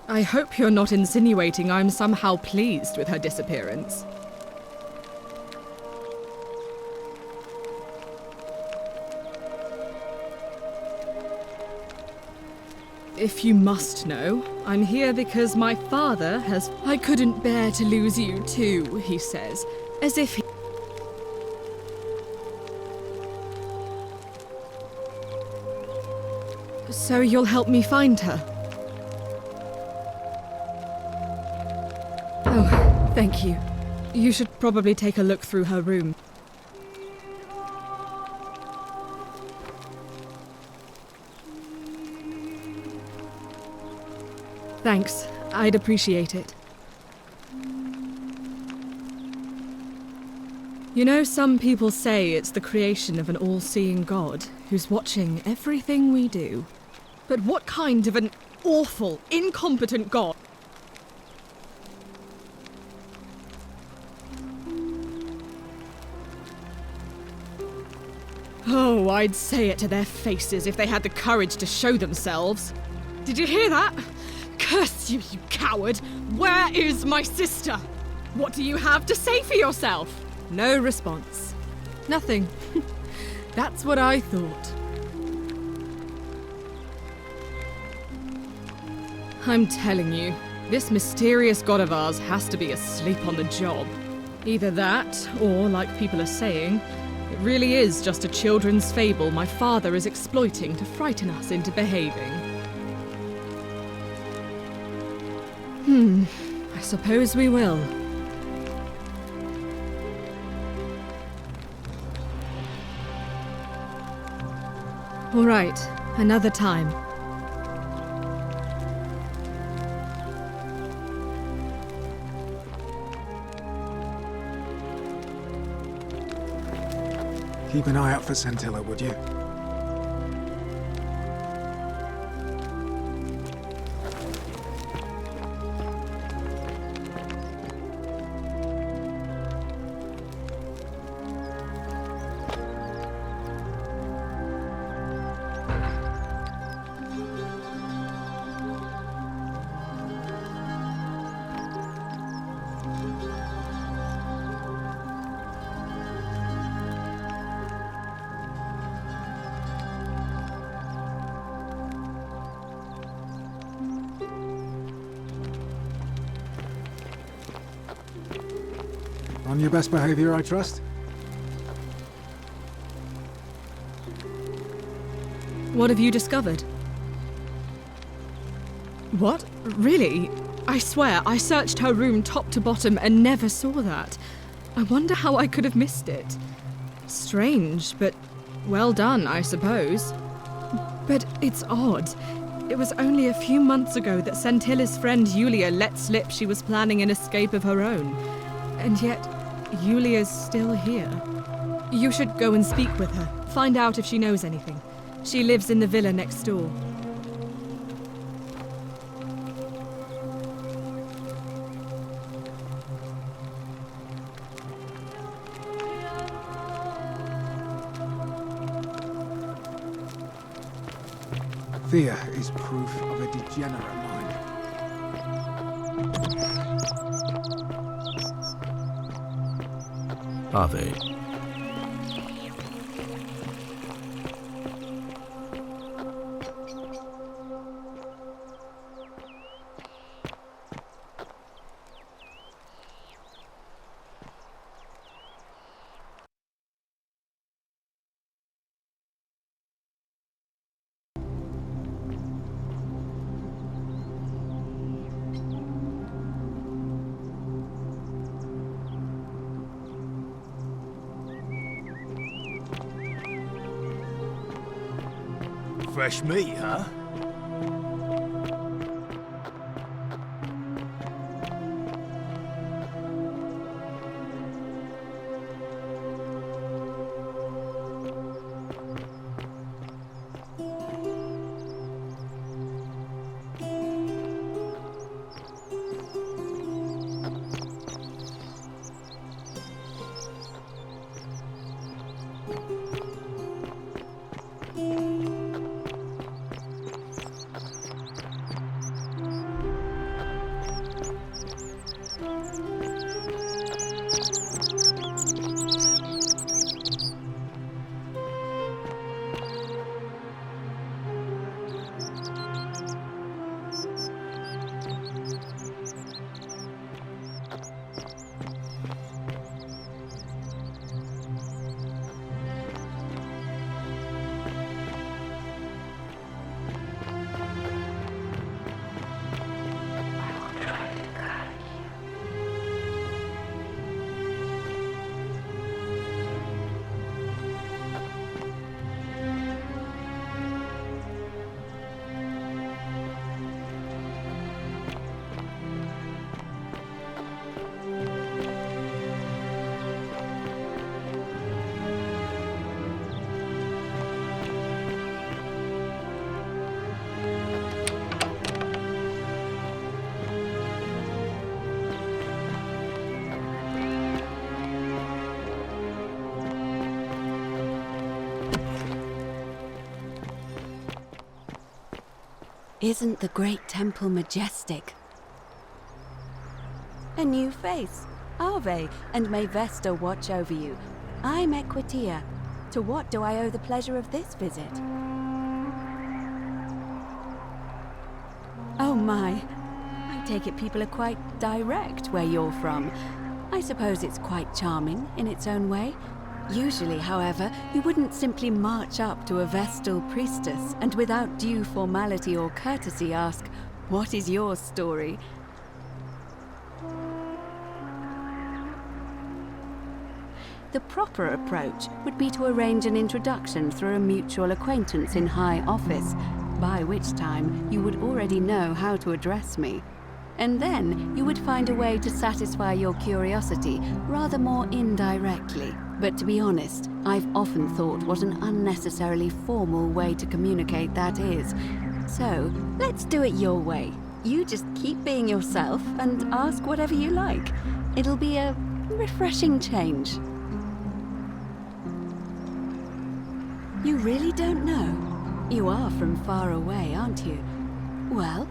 I hope you're not insinuating I'm somehow pleased with her disappearance. If you must know, I'm here because my father has... I couldn't bear to lose you too, he says, as if he... So you'll help me find her? Oh, thank you. You should probably take a look through her room. Thanks. I'd appreciate it. You know, some people say it's the creation of an all-seeing God who's watching everything we do. But what kind of an awful, incompetent God? Oh, I'd say it to their faces if they had the courage to show themselves. Did you hear that? Curse you, you coward! Where is my sister? What do you have to say for yourself? No response. Nothing. That's what I thought. I'm telling you, this mysterious god of ours has to be asleep on the job. Either that, or, like people are saying, it really is just a children's fable my father is exploiting to frighten us into behaving. I suppose we will. All right, another time. Keep an eye out for Scintilla, would you? On your best behavior, I trust? What have you discovered? What? Really? I swear, I searched her room top to bottom and never saw that. I wonder how I could have missed it. Strange, but well done, I suppose. But it's odd. It was only a few months ago that Sentilla's friend Yulia let slip she was planning an escape of her own. And yet, Yulia's still here. You should go and speak with her, find out if she knows anything. She lives in the villa next door. Thea is proof of a degenerate mind. Are they? Fresh meat, huh? Isn't the great temple majestic? A new face. Ave, and may Vesta watch over you. I'm Equitia. To what do I owe the pleasure of this visit? Oh my. I take it people are quite direct where you're from. I suppose it's quite charming in its own way. Usually, however, you wouldn't simply march up to a Vestal priestess and without due formality or courtesy ask, "What is your story?" The proper approach would be to arrange an introduction through a mutual acquaintance in high office, by which time you would already know how to address me. And then you would find a way to satisfy your curiosity rather more indirectly. But to be honest, I've often thought what an unnecessarily formal way to communicate that is. So, let's do it your way. You just keep being yourself and ask whatever you like. It'll be a refreshing change. You really don't know? You are from far away, aren't you? Well,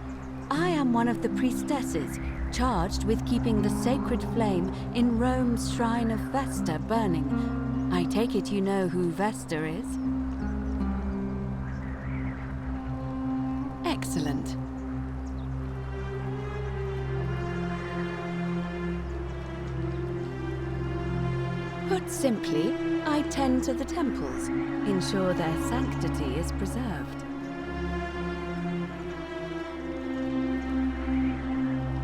I am one of the priestesses, charged with keeping the sacred flame in Rome's shrine of Vesta burning. I take it you know who Vesta is? Excellent. Put Quite simply, I tend to the temples, ensure their sanctity is preserved.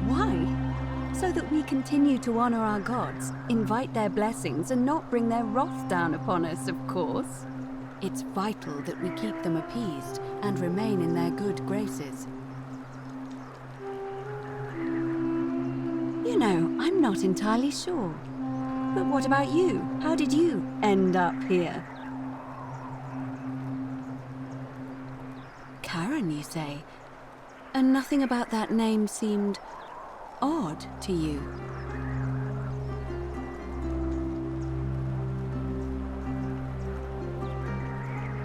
Why? So that we continue to honor our gods, invite their blessings, and not bring their wrath down upon us, of course. It's vital that we keep them appeased and remain in their good graces. You know, I'm not entirely sure. But what about you? How did you end up here? Karen, you say? And nothing about that name seemed odd to you.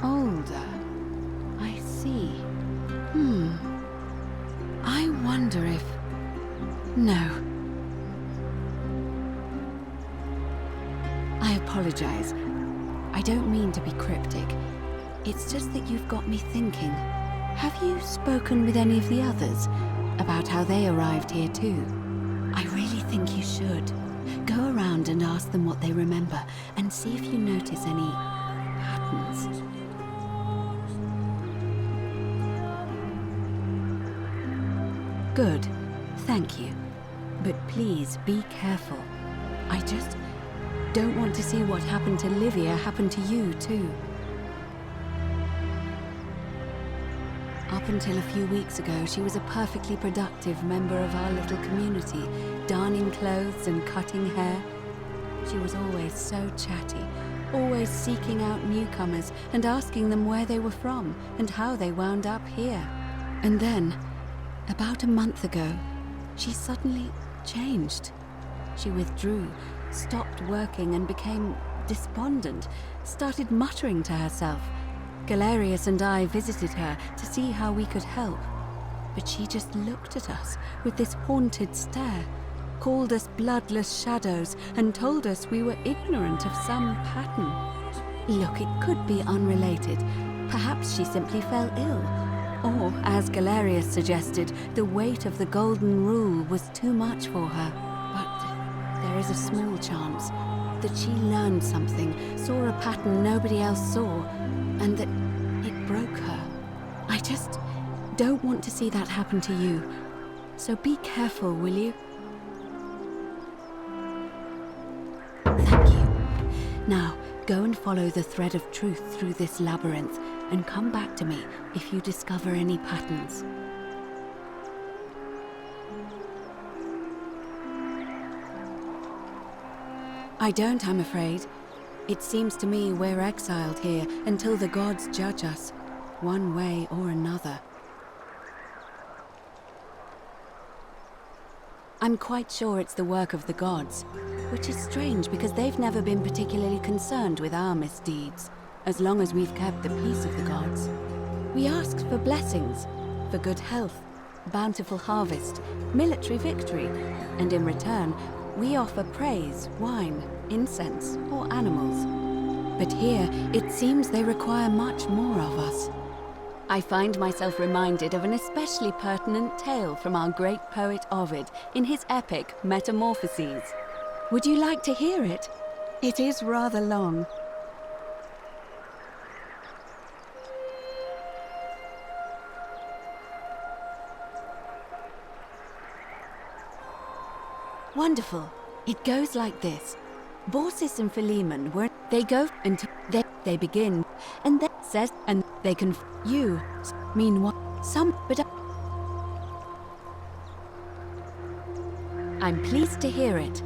Older. I see. I wonder if... No. I apologize. I don't mean to be cryptic. It's just that you've got me thinking. Have you spoken with any of the others about how they arrived here too? I really think you should. Go around and ask them what they remember and see if you notice any patterns. Good. Thank you. But please be careful. I just don't want to see what happened to Livia happen to you too. Up until a few weeks ago, she was a perfectly productive member of our little community, darning clothes and cutting hair. She was always so chatty, always seeking out newcomers and asking them where they were from and how they wound up here. And then, about a month ago, she suddenly changed. She withdrew, stopped working and became despondent, started muttering to herself. Galerius and I visited her to see how we could help, but she just looked at us with this haunted stare, called us bloodless shadows, and told us we were ignorant of some pattern. Look, it could be unrelated. Perhaps she simply fell ill, or, as Galerius suggested, the weight of the Golden Rule was too much for her. But there is a small chance that she learned something, saw a pattern nobody else saw, and that it broke her. I just don't want to see that happen to you. So be careful, will you? Thank you. Now, go and follow the thread of truth through this labyrinth, and come back to me if you discover any patterns. I don't, I'm afraid. It seems to me we're exiled here until the gods judge us, one way or another. I'm quite sure it's the work of the gods, which is strange because they've never been particularly concerned with our misdeeds, as long as we've kept the peace of the gods. We asked for blessings, for good health, bountiful harvest, military victory, and in return, we offer praise, wine, incense, or animals. But here, it seems they require much more of us. I find myself reminded of an especially pertinent tale from our great poet Ovid in his epic Metamorphoses. Would you like to hear it? It is rather long. Wonderful. It goes like this. Baucis and Philemon were... They go until they begin, and then says, and they can... You mean what? Some... But... I'm pleased to hear it.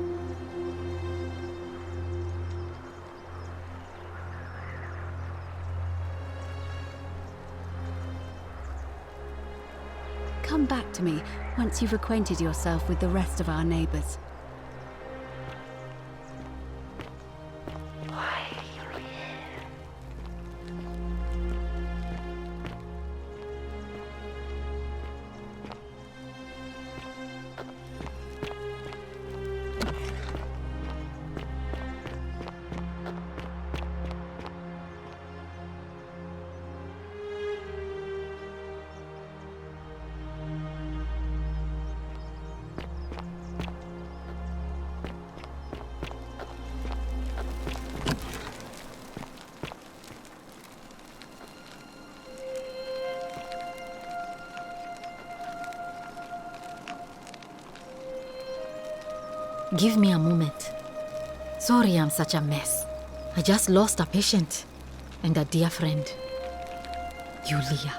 Come back to me once you've acquainted yourself with the rest of our neighbors. Give me a moment. Sorry I'm such a mess. I just lost a patient and a dear friend. Yulia.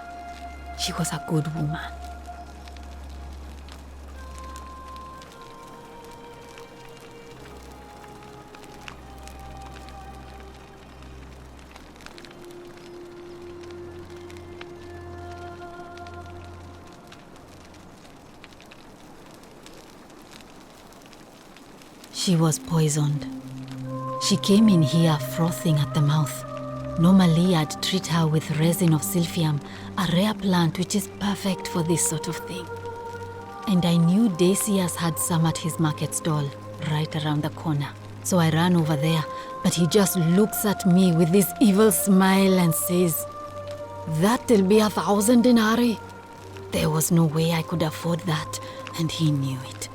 She was a good woman. She was poisoned. She came in here frothing at the mouth. Normally, I'd treat her with resin of silphium, a rare plant which is perfect for this sort of thing. And I knew Decius had some at his market stall, right around the corner. So I ran over there, but he just looks at me with this evil smile and says, "That'll be 1,000 denarii." There was no way I could afford that, and he knew it.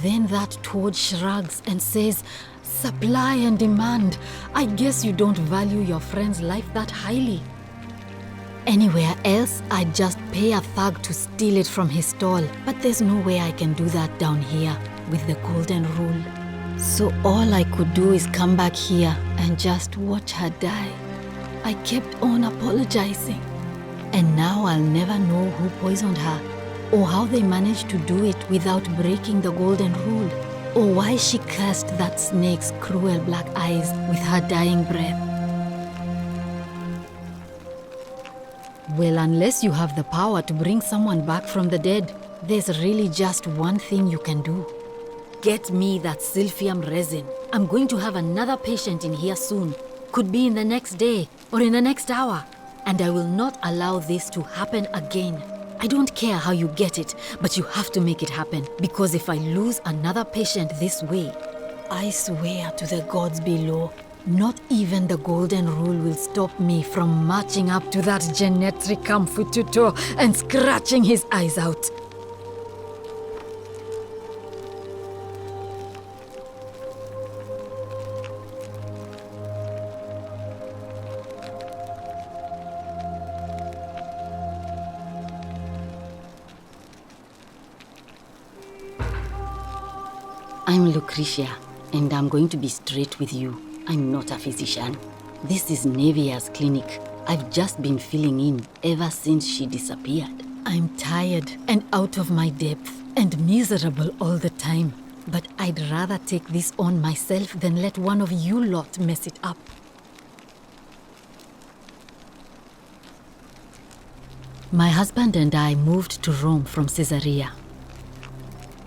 Then that toad shrugs and says, "Supply and demand. I guess you don't value your friend's life that highly." Anywhere else, I'd just pay a thug to steal it from his stall. But there's no way I can do that down here with the golden rule. So all I could do is come back here and just watch her die. I kept on apologizing. And now I'll never know who poisoned her, or how they managed to do it without breaking the golden rule, or why she cursed that snake's cruel black eyes with her dying breath. Well, unless you have the power to bring someone back from the dead, there's really just one thing you can do. Get me that silphium resin. I'm going to have another patient in here soon. Could be in the next day, or in the next hour. And I will not allow this to happen again. I don't care how you get it, but you have to make it happen. Because if I lose another patient this way, I swear to the gods below, not even the golden rule will stop me from marching up to that Genetricum Fututo and scratching his eyes out. I'm Lucretia, and I'm going to be straight with you. I'm not a physician. This is Nevia's clinic. I've just been filling in ever since she disappeared. I'm tired and out of my depth and miserable all the time. But I'd rather take this on myself than let one of you lot mess it up. My husband and I moved to Rome from Caesarea.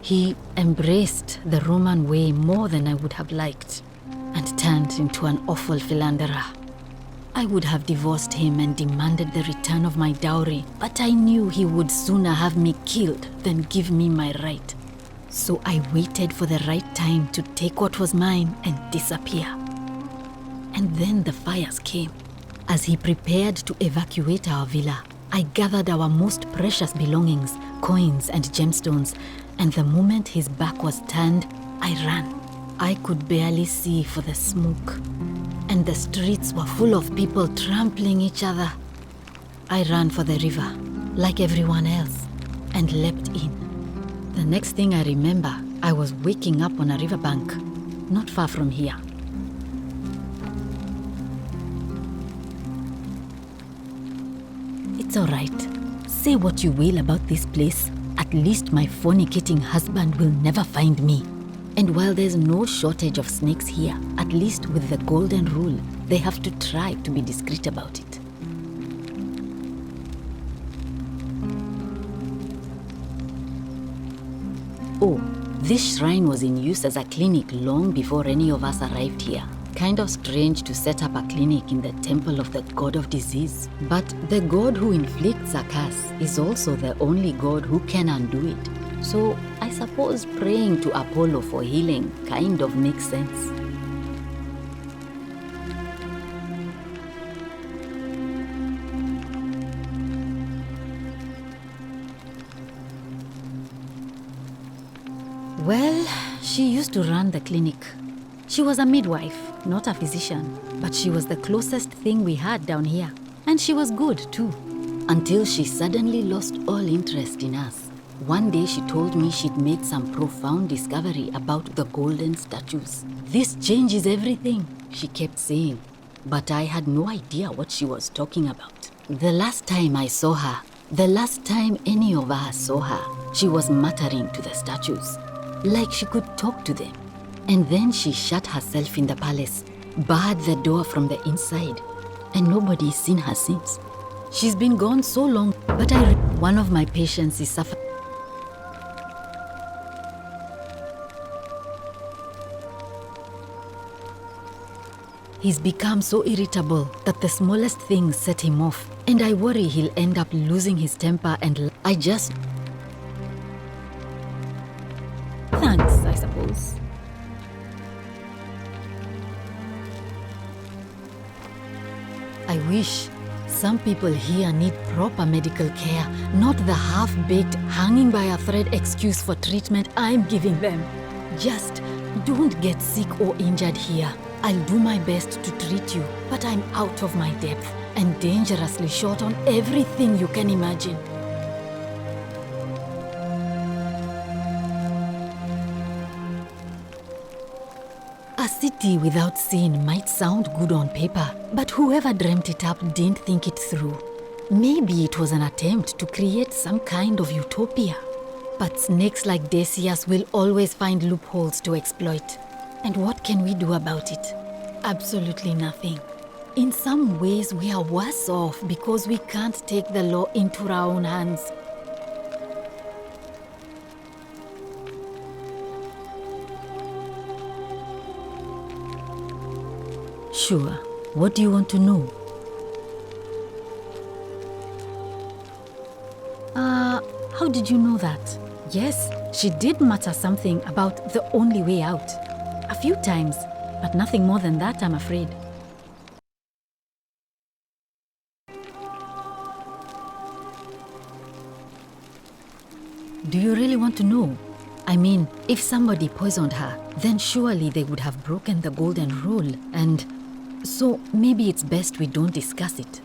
He embraced the Roman way more than I would have liked, and turned into an awful philanderer. I would have divorced him and demanded the return of my dowry, but I knew he would sooner have me killed than give me my right. So I waited for the right time to take what was mine and disappear. And then the fires came. As he prepared to evacuate our villa, I gathered our most precious belongings, coins and gemstones, and the moment his back was turned, I ran. I could barely see for the smoke, and the streets were full of people trampling each other. I ran for the river, like everyone else, and leapt in. The next thing I remember, I was waking up on a riverbank, not far from here. It's all right. Say what you will about this place. At least my fornicating husband will never find me. And while there's no shortage of snakes here, at least with the golden rule, they have to try to be discreet about it. Oh, this shrine was in use as a clinic long before any of us arrived here. Kind of strange to set up a clinic in the temple of the god of disease. But the god who inflicts a curse is also the only god who can undo it. So I suppose praying to Apollo for healing kind of makes sense. Well, she used to run the clinic. She was a midwife, not a physician, but she was the closest thing we had down here. And she was good, too, until she suddenly lost all interest in us. One day she told me she'd made some profound discovery about the golden statues. This changes everything, she kept saying. But I had no idea what she was talking about. The last time I saw her, the last time any of us saw her, she was muttering to the statues, like she could talk to them. And then she shut herself in the palace, barred the door from the inside, and nobody's seen her since. She's been gone so long, but one of my patients is suffering. He's become so irritable that the smallest things set him off, and I worry he'll end up losing his temper and I just... Thanks, I suppose. I wish some people here need proper medical care, not the half-baked, hanging by a thread excuse for treatment I'm giving them. Just don't get sick or injured here. I'll do my best to treat you, but I'm out of my depth and dangerously short on everything you can imagine. A city without sin might sound good on paper, but whoever dreamt it up didn't think it through. Maybe it was an attempt to create some kind of utopia. But snakes like Decius will always find loopholes to exploit. And what can we do about it? Absolutely nothing. In some ways, we are worse off because we can't take the law into our own hands. Sure. What do you want to know? How did you know that? Yes, she did mutter something about the only way out. A few times, but nothing more than that, I'm afraid. Do you really want to know? I mean, if somebody poisoned her, then surely they would have broken the golden rule, and so maybe it's best we don't discuss it.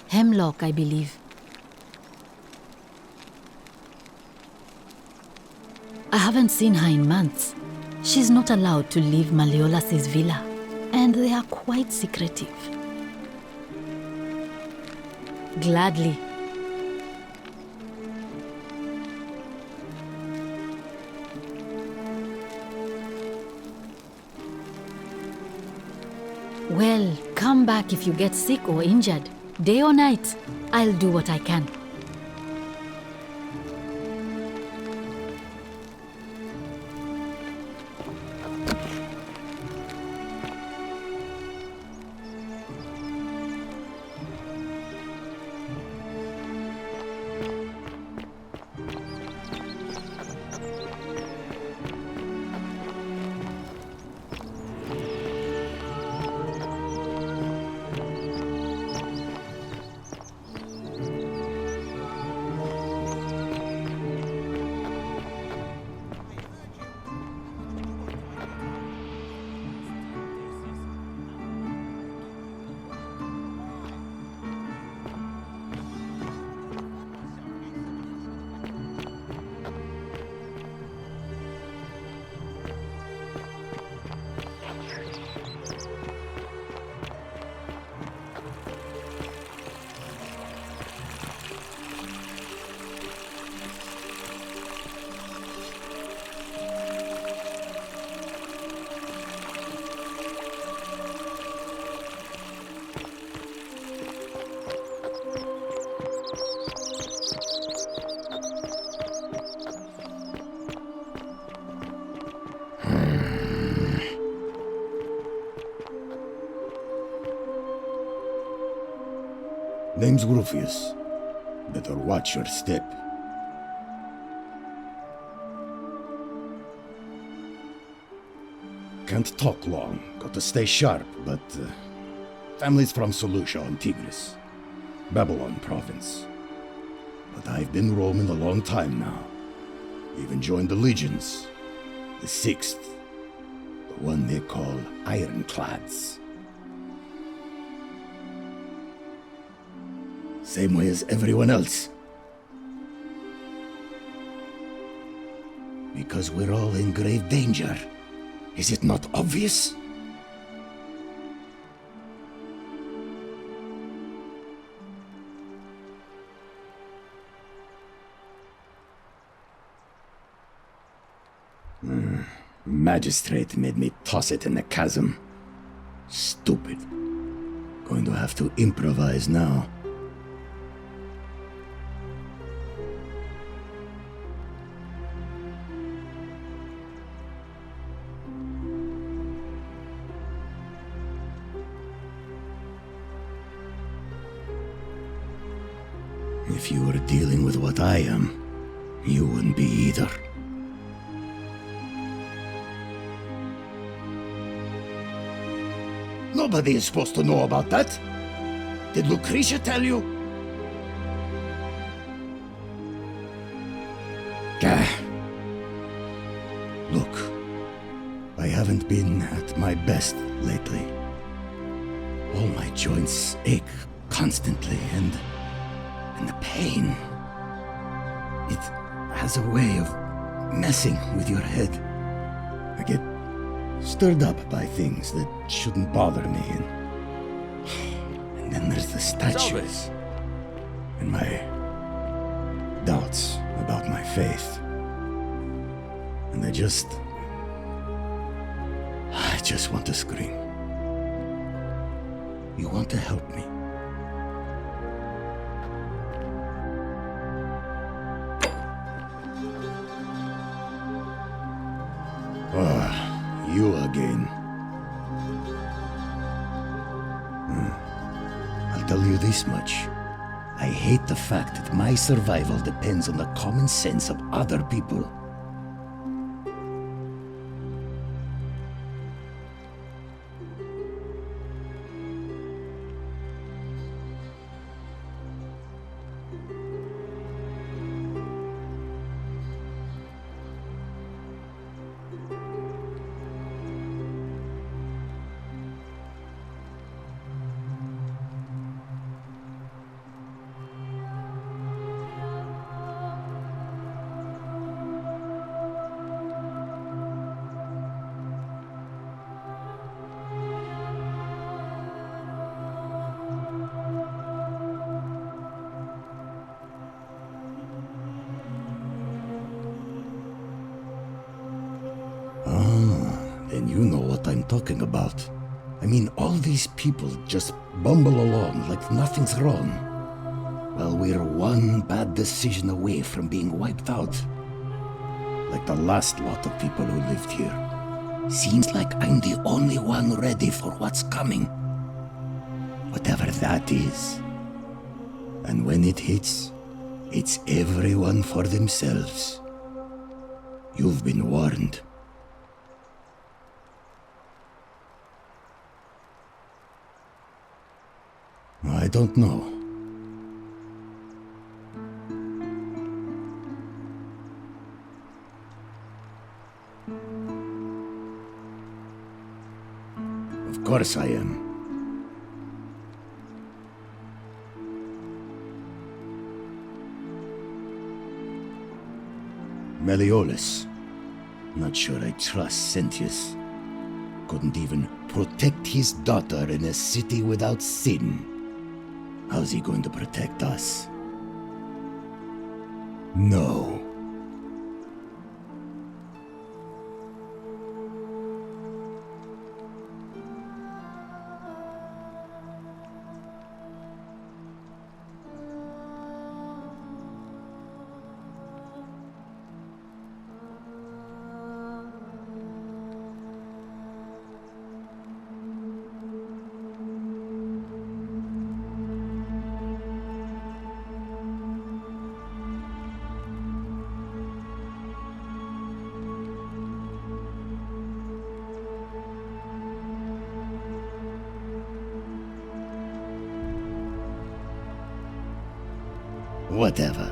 Hemlock, I believe. I haven't seen her in months. She's not allowed to leave Malleolas's villa, and they are quite secretive. Gladly. Well, come back if you get sick or injured. Day or night, I'll do what I can. Name's Rufius. Better watch your step. Can't talk long. Got to stay sharp, but... family's from Seleucia on Tigris. Babylon province. But I've been roaming a long time now. Even joined the legions. The 6th. The one they call Ironclads. Same way as everyone else. Because we're all in grave danger. Is it not obvious? Magistrate made me toss it in the chasm. Stupid. Going to have to improvise now. If you were dealing with what I am, you wouldn't be either. Nobody is supposed to know about that. Did Lucretia tell you? Gah. Look, I haven't been at my best lately. All my joints ache constantly, and the pain. It has a way of messing with your head. I get stirred up by things that shouldn't bother me, and then there's the statues and my doubts about my faith, and I just want to scream. You want to help me? You again. I'll tell you this much. I hate the fact that my survival depends on the common sense of other people. Then you know what I'm talking about. I mean, all these people just bumble along like nothing's wrong. Well, we're one bad decision away from being wiped out. Like the last lot of people who lived here. Seems like I'm the only one ready for what's coming. Whatever that is. And when it hits, it's everyone for themselves. You've been warned. I don't know. Of course I am. Meliodas. Not sure I trust Sentius. Couldn't even protect his daughter in a city without sin. How's he going to protect us? No. Whatever.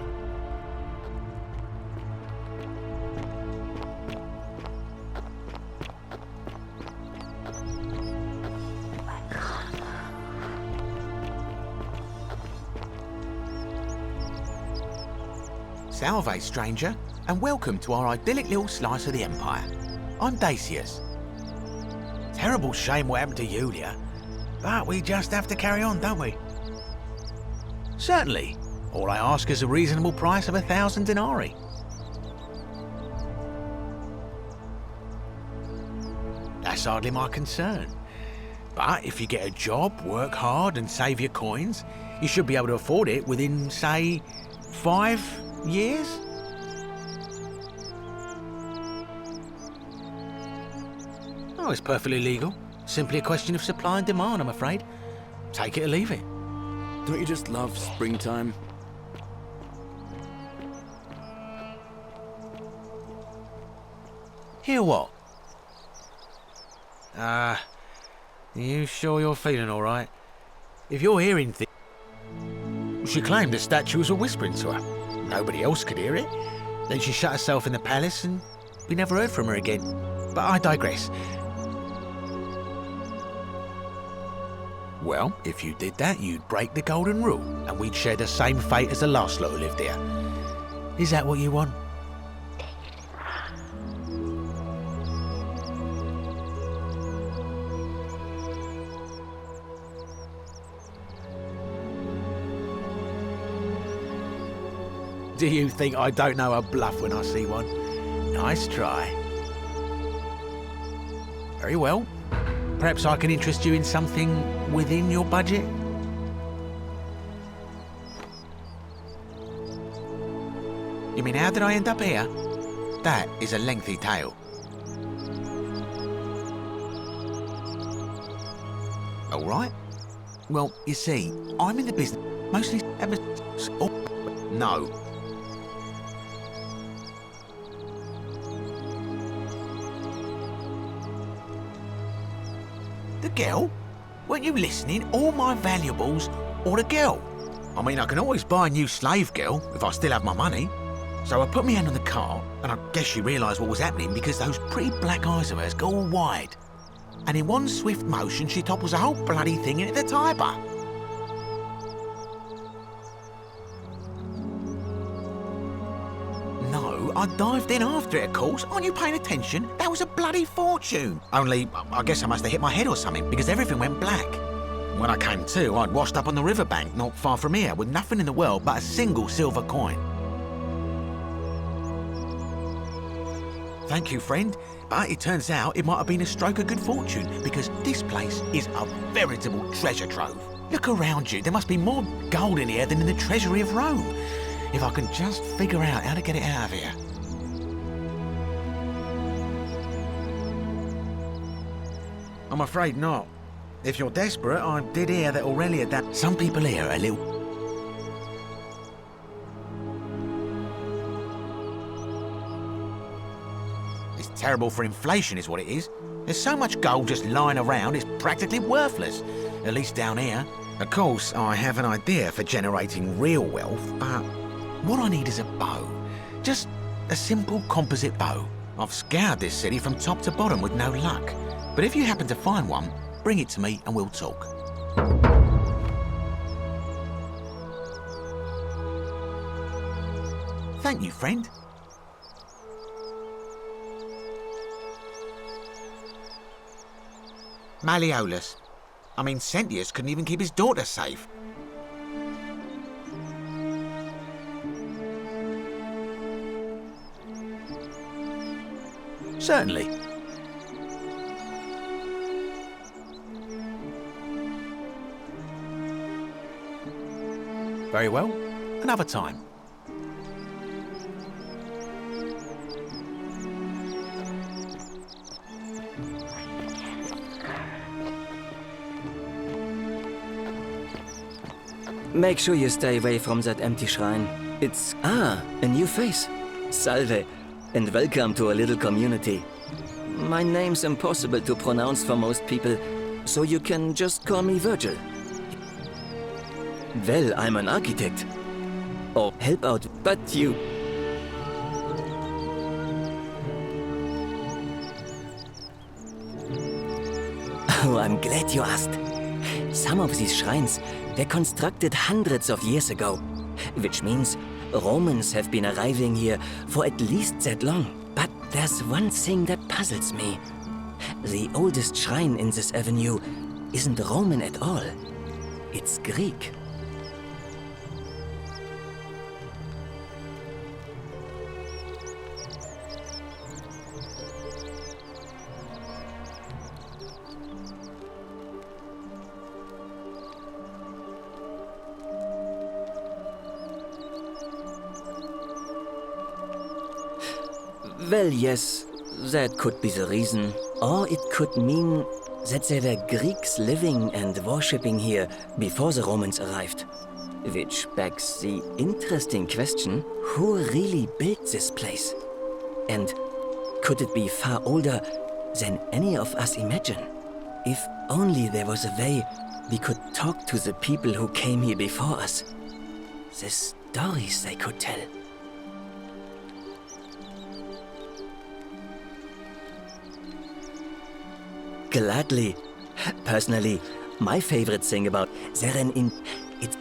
Salve, stranger, and welcome to our idyllic little slice of the Empire. I'm Dacius. Terrible shame what happened to Yulia, but we just have to carry on, don't we? Certainly. All I ask is a reasonable price of 1,000 denarii. That's hardly my concern. But if you get a job, work hard and save your coins, you should be able to afford it within, say, 5 years? Oh, it's perfectly legal. Simply a question of supply and demand, I'm afraid. Take it or leave it. Don't you just love springtime? Hear what? You sure you're feeling all right? If you're hearing things... She claimed the statues were whispering to her. Nobody else could hear it. Then she shut herself in the palace and we never heard from her again. But I digress. Well, if you did that, you'd break the golden rule and we'd share the same fate as the last lot who lived here. Is that what you want? Do you think I don't know a bluff when I see one? Nice try. Very well. Perhaps I can interest you in something within your budget? You mean, how did I end up here? That is a lengthy tale. All right. Well, you see, I'm in the business mostly... Oh, no. The girl? Weren't you listening? All my valuables or the girl? I mean, I can always buy a new slave girl if I still have my money. So I put my hand on the cart, and I guess she realised what was happening because those pretty black eyes of hers go all wide. And in one swift motion, she topples the whole bloody thing into the Tiber. No, I dived in after it, of course. Aren't you paying attention? That was a bloody fortune. Only, I guess I must have hit my head or something, because everything went black. When I came to, I'd washed up on the riverbank not far from here, with nothing in the world but a single silver coin. Thank you, friend. But it turns out it might have been a stroke of good fortune, because this place is a veritable treasure trove. Look around you. There must be more gold in here than in the treasury of Rome. If I can just figure out how to get it out of here. I'm afraid not. If you're desperate, I did hear that Aurelia that some people here are a little... It's terrible for inflation is what it is. There's so much gold just lying around, it's practically worthless. At least down here. Of course, I have an idea for generating real wealth, but what I need is a bow. Just a simple composite bow. I've scoured this city from top to bottom with no luck. But if you happen to find one, bring it to me and we'll talk. Thank you, friend. Malleolus. I mean, Sentius couldn't even keep his daughter safe. Certainly. Very well. Another time. Make sure you stay away from that empty shrine. It's... Ah, a new face. Salve, and welcome to a little community. My name's impossible to pronounce for most people, so you can just call me Virgil. Well, I'm an architect. Or help out, but you... Oh, I'm glad you asked. Some of these shrines were constructed hundreds of years ago, which means Romans have been arriving here for at least that long. But there's one thing that puzzles me. The oldest shrine in this avenue isn't Roman at all. It's Greek. Well, yes, that could be the reason. Or it could mean that there were Greeks living and worshipping here before the Romans arrived. Which begs the interesting question, who really built this place? And could it be far older than any of us imagine? If only there was a way we could talk to the people who came here before us. The stories they could tell. Gladly. Personally, my favorite thing about Seren it's...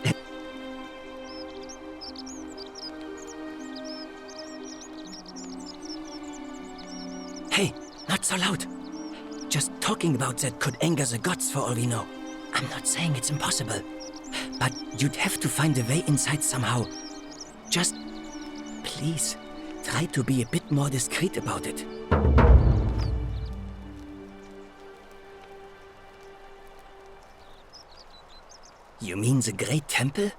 Hey, not so loud. Just talking about that could anger the gods for all we know. I'm not saying it's impossible, but you'd have to find a way inside somehow. Just, please, try to be a bit more discreet about it. You mean the Great Temple?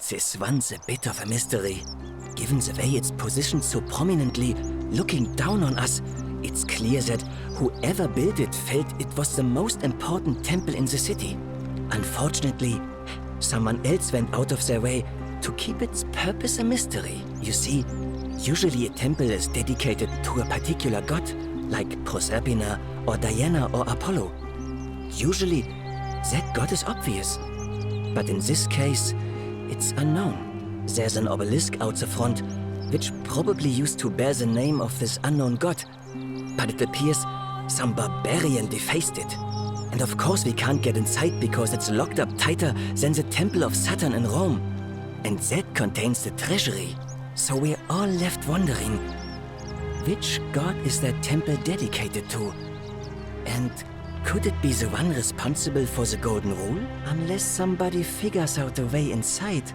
This one's a bit of a mystery. Given the way it's positioned so prominently, looking down on us, it's clear that whoever built it felt it was the most important temple in the city. Unfortunately, someone else went out of their way to keep its purpose a mystery. You see, usually a temple is dedicated to a particular god, like Proserpina or Diana or Apollo. Usually, that god is obvious. But in this case, it's unknown. There's an obelisk out the front, which probably used to bear the name of this unknown god. But it appears some barbarian defaced it. And of course we can't get inside because it's locked up tighter than the Temple of Saturn in Rome. And that contains the treasury. So we're all left wondering, which god is that temple dedicated to? And could it be the one responsible for the Golden Rule? Unless somebody figures out a way inside,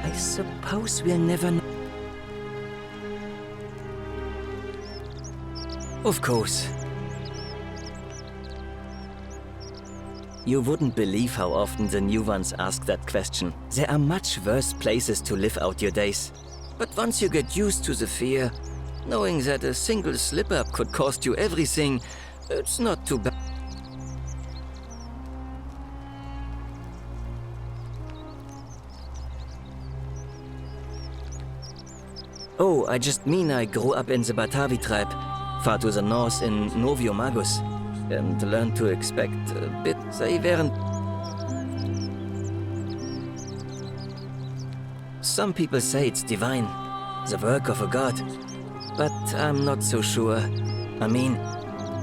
I suppose we'll never know. Of course. You wouldn't believe how often the new ones ask that question. There are much worse places to live out your days. But once you get used to the fear, knowing that a single slip-up could cost you everything, it's not too bad. Oh, I just mean I grew up in the Batavi tribe, far to the north in Noviomagus, and learned to expect a bit. They weren't... Some people say it's divine, the work of a god, but I'm not so sure. I mean,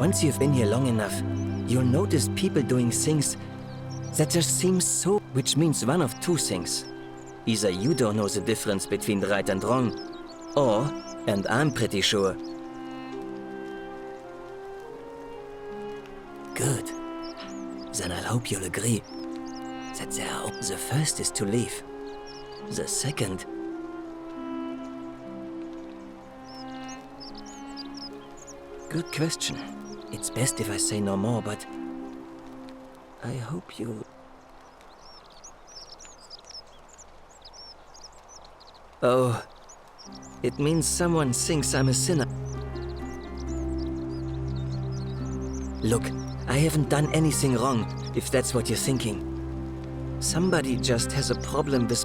once you've been here long enough, you'll notice people doing things that just seem so... Which means one of two things. Either you don't know the difference between right and wrong, or, and I'm pretty sure... Good. Then I hope you'll agree that the first is to leave. The second... Good question. It's best if I say no more, but... I hope you'll... Oh... It means someone thinks I'm a sinner. Look, I haven't done anything wrong, if that's what you're thinking. Somebody just has a problem with...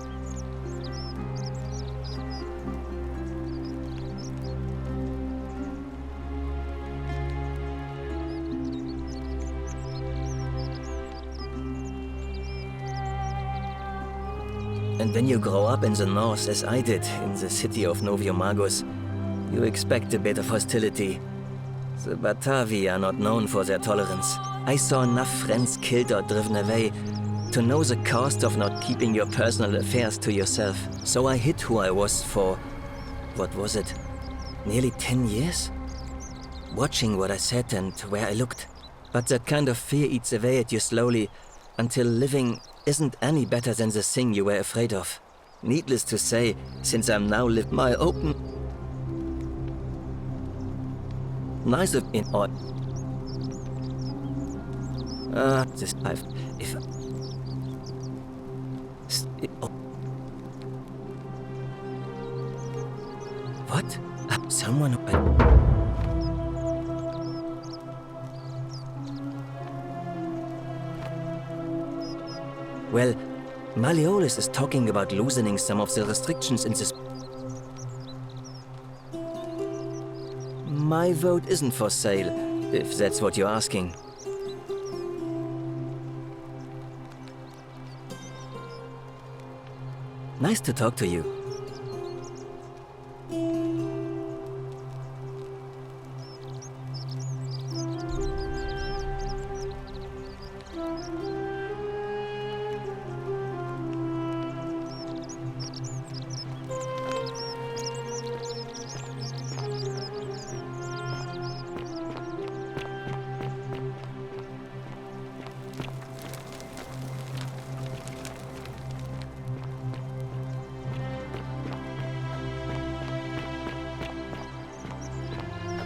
And when you grow up in the north, as I did, in the city of Noviomagus, you expect a bit of hostility. The Batavi are not known for their tolerance. I saw enough friends killed or driven away to know the cost of not keeping your personal affairs to yourself. So I hid who I was for, what was it, nearly 10 years? Watching what I said and where I looked. But that kind of fear eats away at you slowly, until living isn't any better than the thing you were afraid of. Needless to say, since I'm now my open... Nice of in odd. This I've... If... What? Someone... Well, Malleolus is talking about loosening some of the restrictions in this... My vote isn't for sale, if that's what you're asking. Nice to talk to you.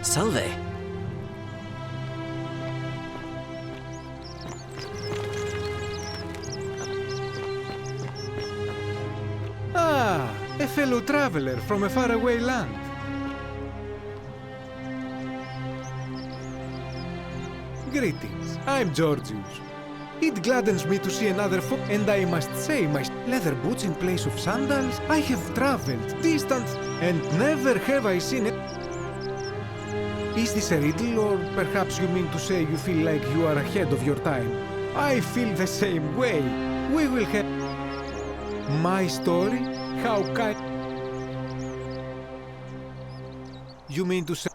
Salve. Ah, a fellow traveler from a faraway land. Greetings, I'm Georgius. It gladdens me to see another and I must say, my leather boots in place of sandals. I have traveled distance and never have I seen it. Is this a riddle, or perhaps you mean to say you feel like you are ahead of your time? I feel the same way. We will have... My story? How kind... You mean to say...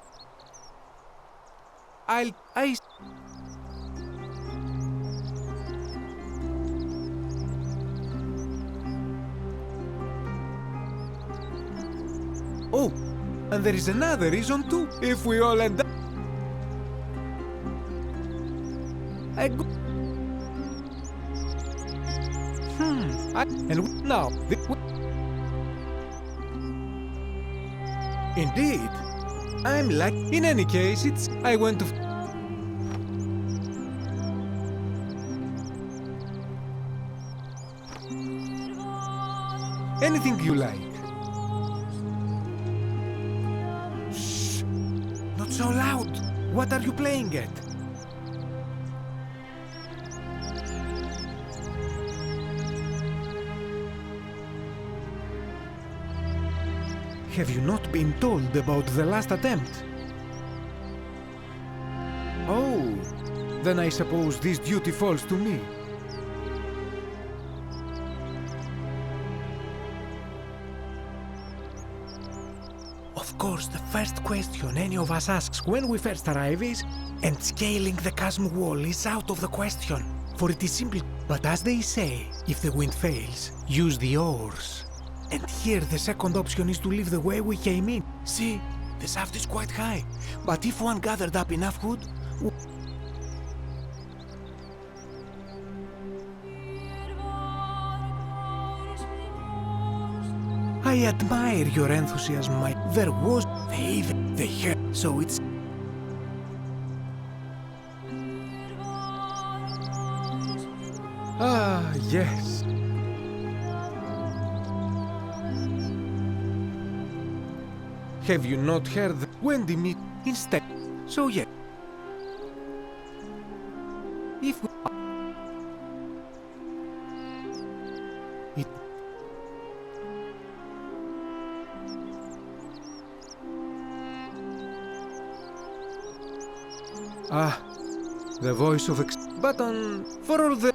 Oh, and there is another reason too. If we all end up... And now... Indeed. I'm like... In any case, it's... I went to... Anything you like. Shh! Not so loud! What are you playing at? Have you not been told about the last attempt? Oh, then I suppose this duty falls to me. Of course, the first question any of us asks when we first arrive is, and scaling the chasm wall is out of the question, for it is simply... But as they say, if the wind fails, use the oars. And here the second option is to leave the way we came in. See, the shaft is quite high, but if one gathered up enough wood... I admire your enthusiasm, There was... They heard, so it's... Ah, yes. Have you not heard the Wendy meet instead? So yeah. If we... It... Ah, the voice of button for all the...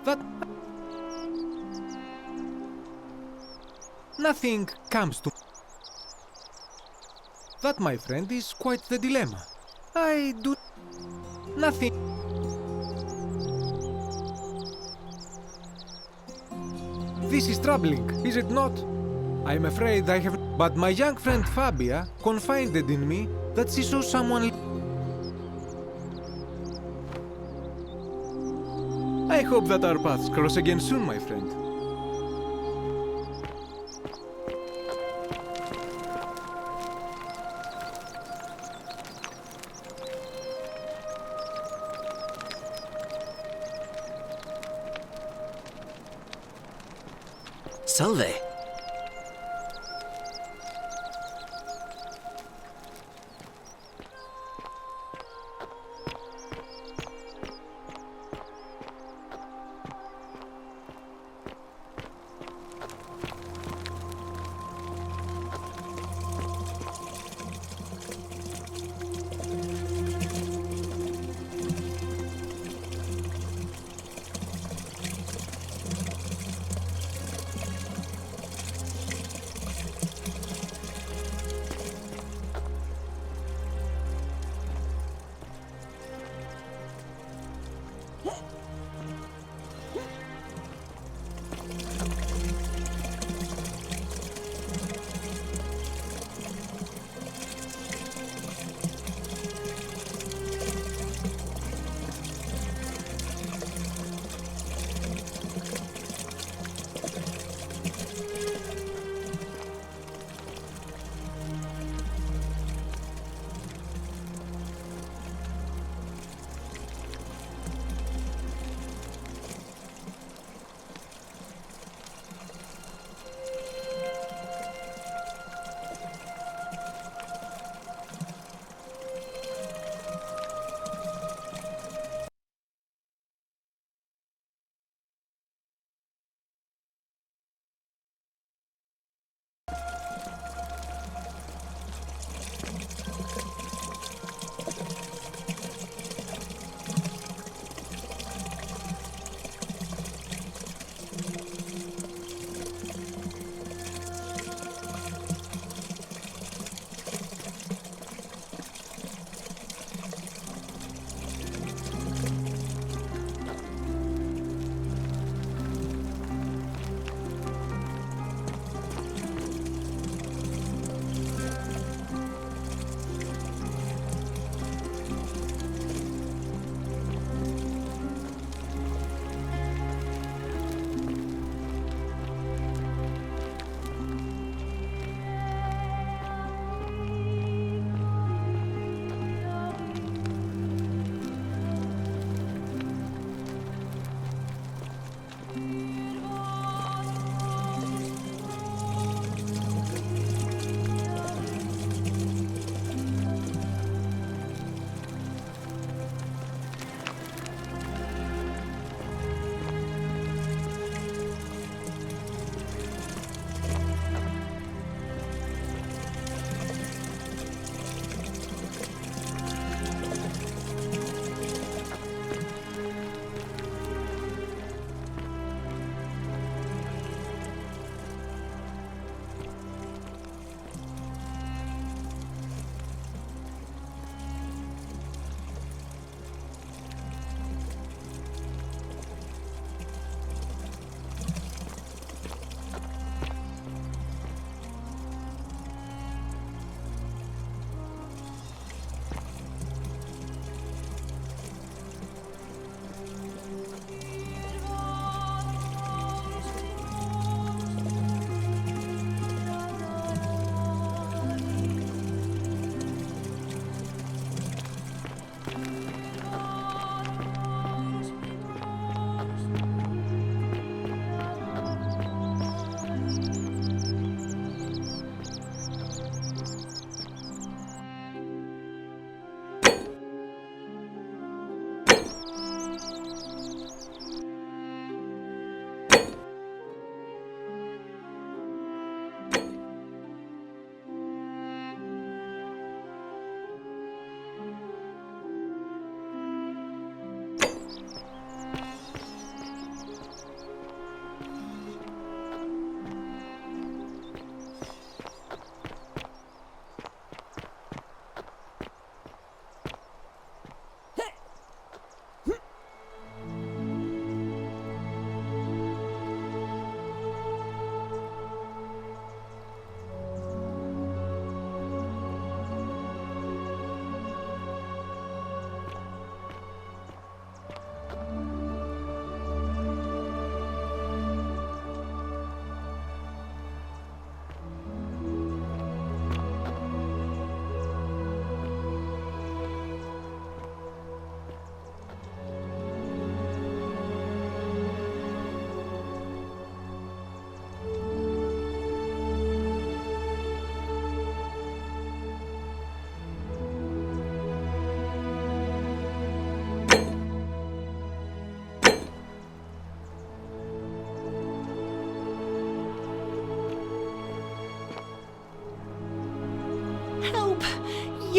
That... Nothing comes to... That, my friend, is quite the dilemma. I do... Nothing... This is troubling, is it not? I am afraid I have... But my young friend Fabia confided in me that she saw someone... I hope that our paths cross again soon, my friend. Salve.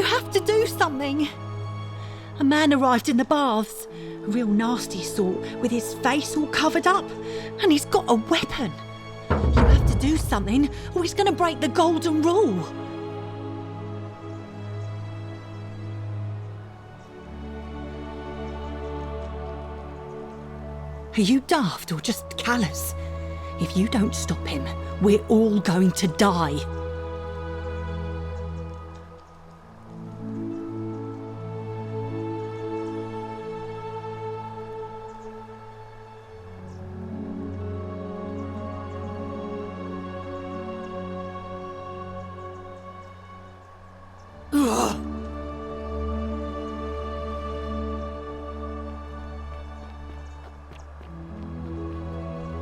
You have to do something! A man arrived in the baths. A real nasty sort, with his face all covered up. And he's got a weapon. You have to do something, or he's going to break the golden rule. Are you daft or just callous? If you don't stop him, we're all going to die.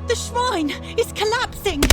The shrine is collapsing!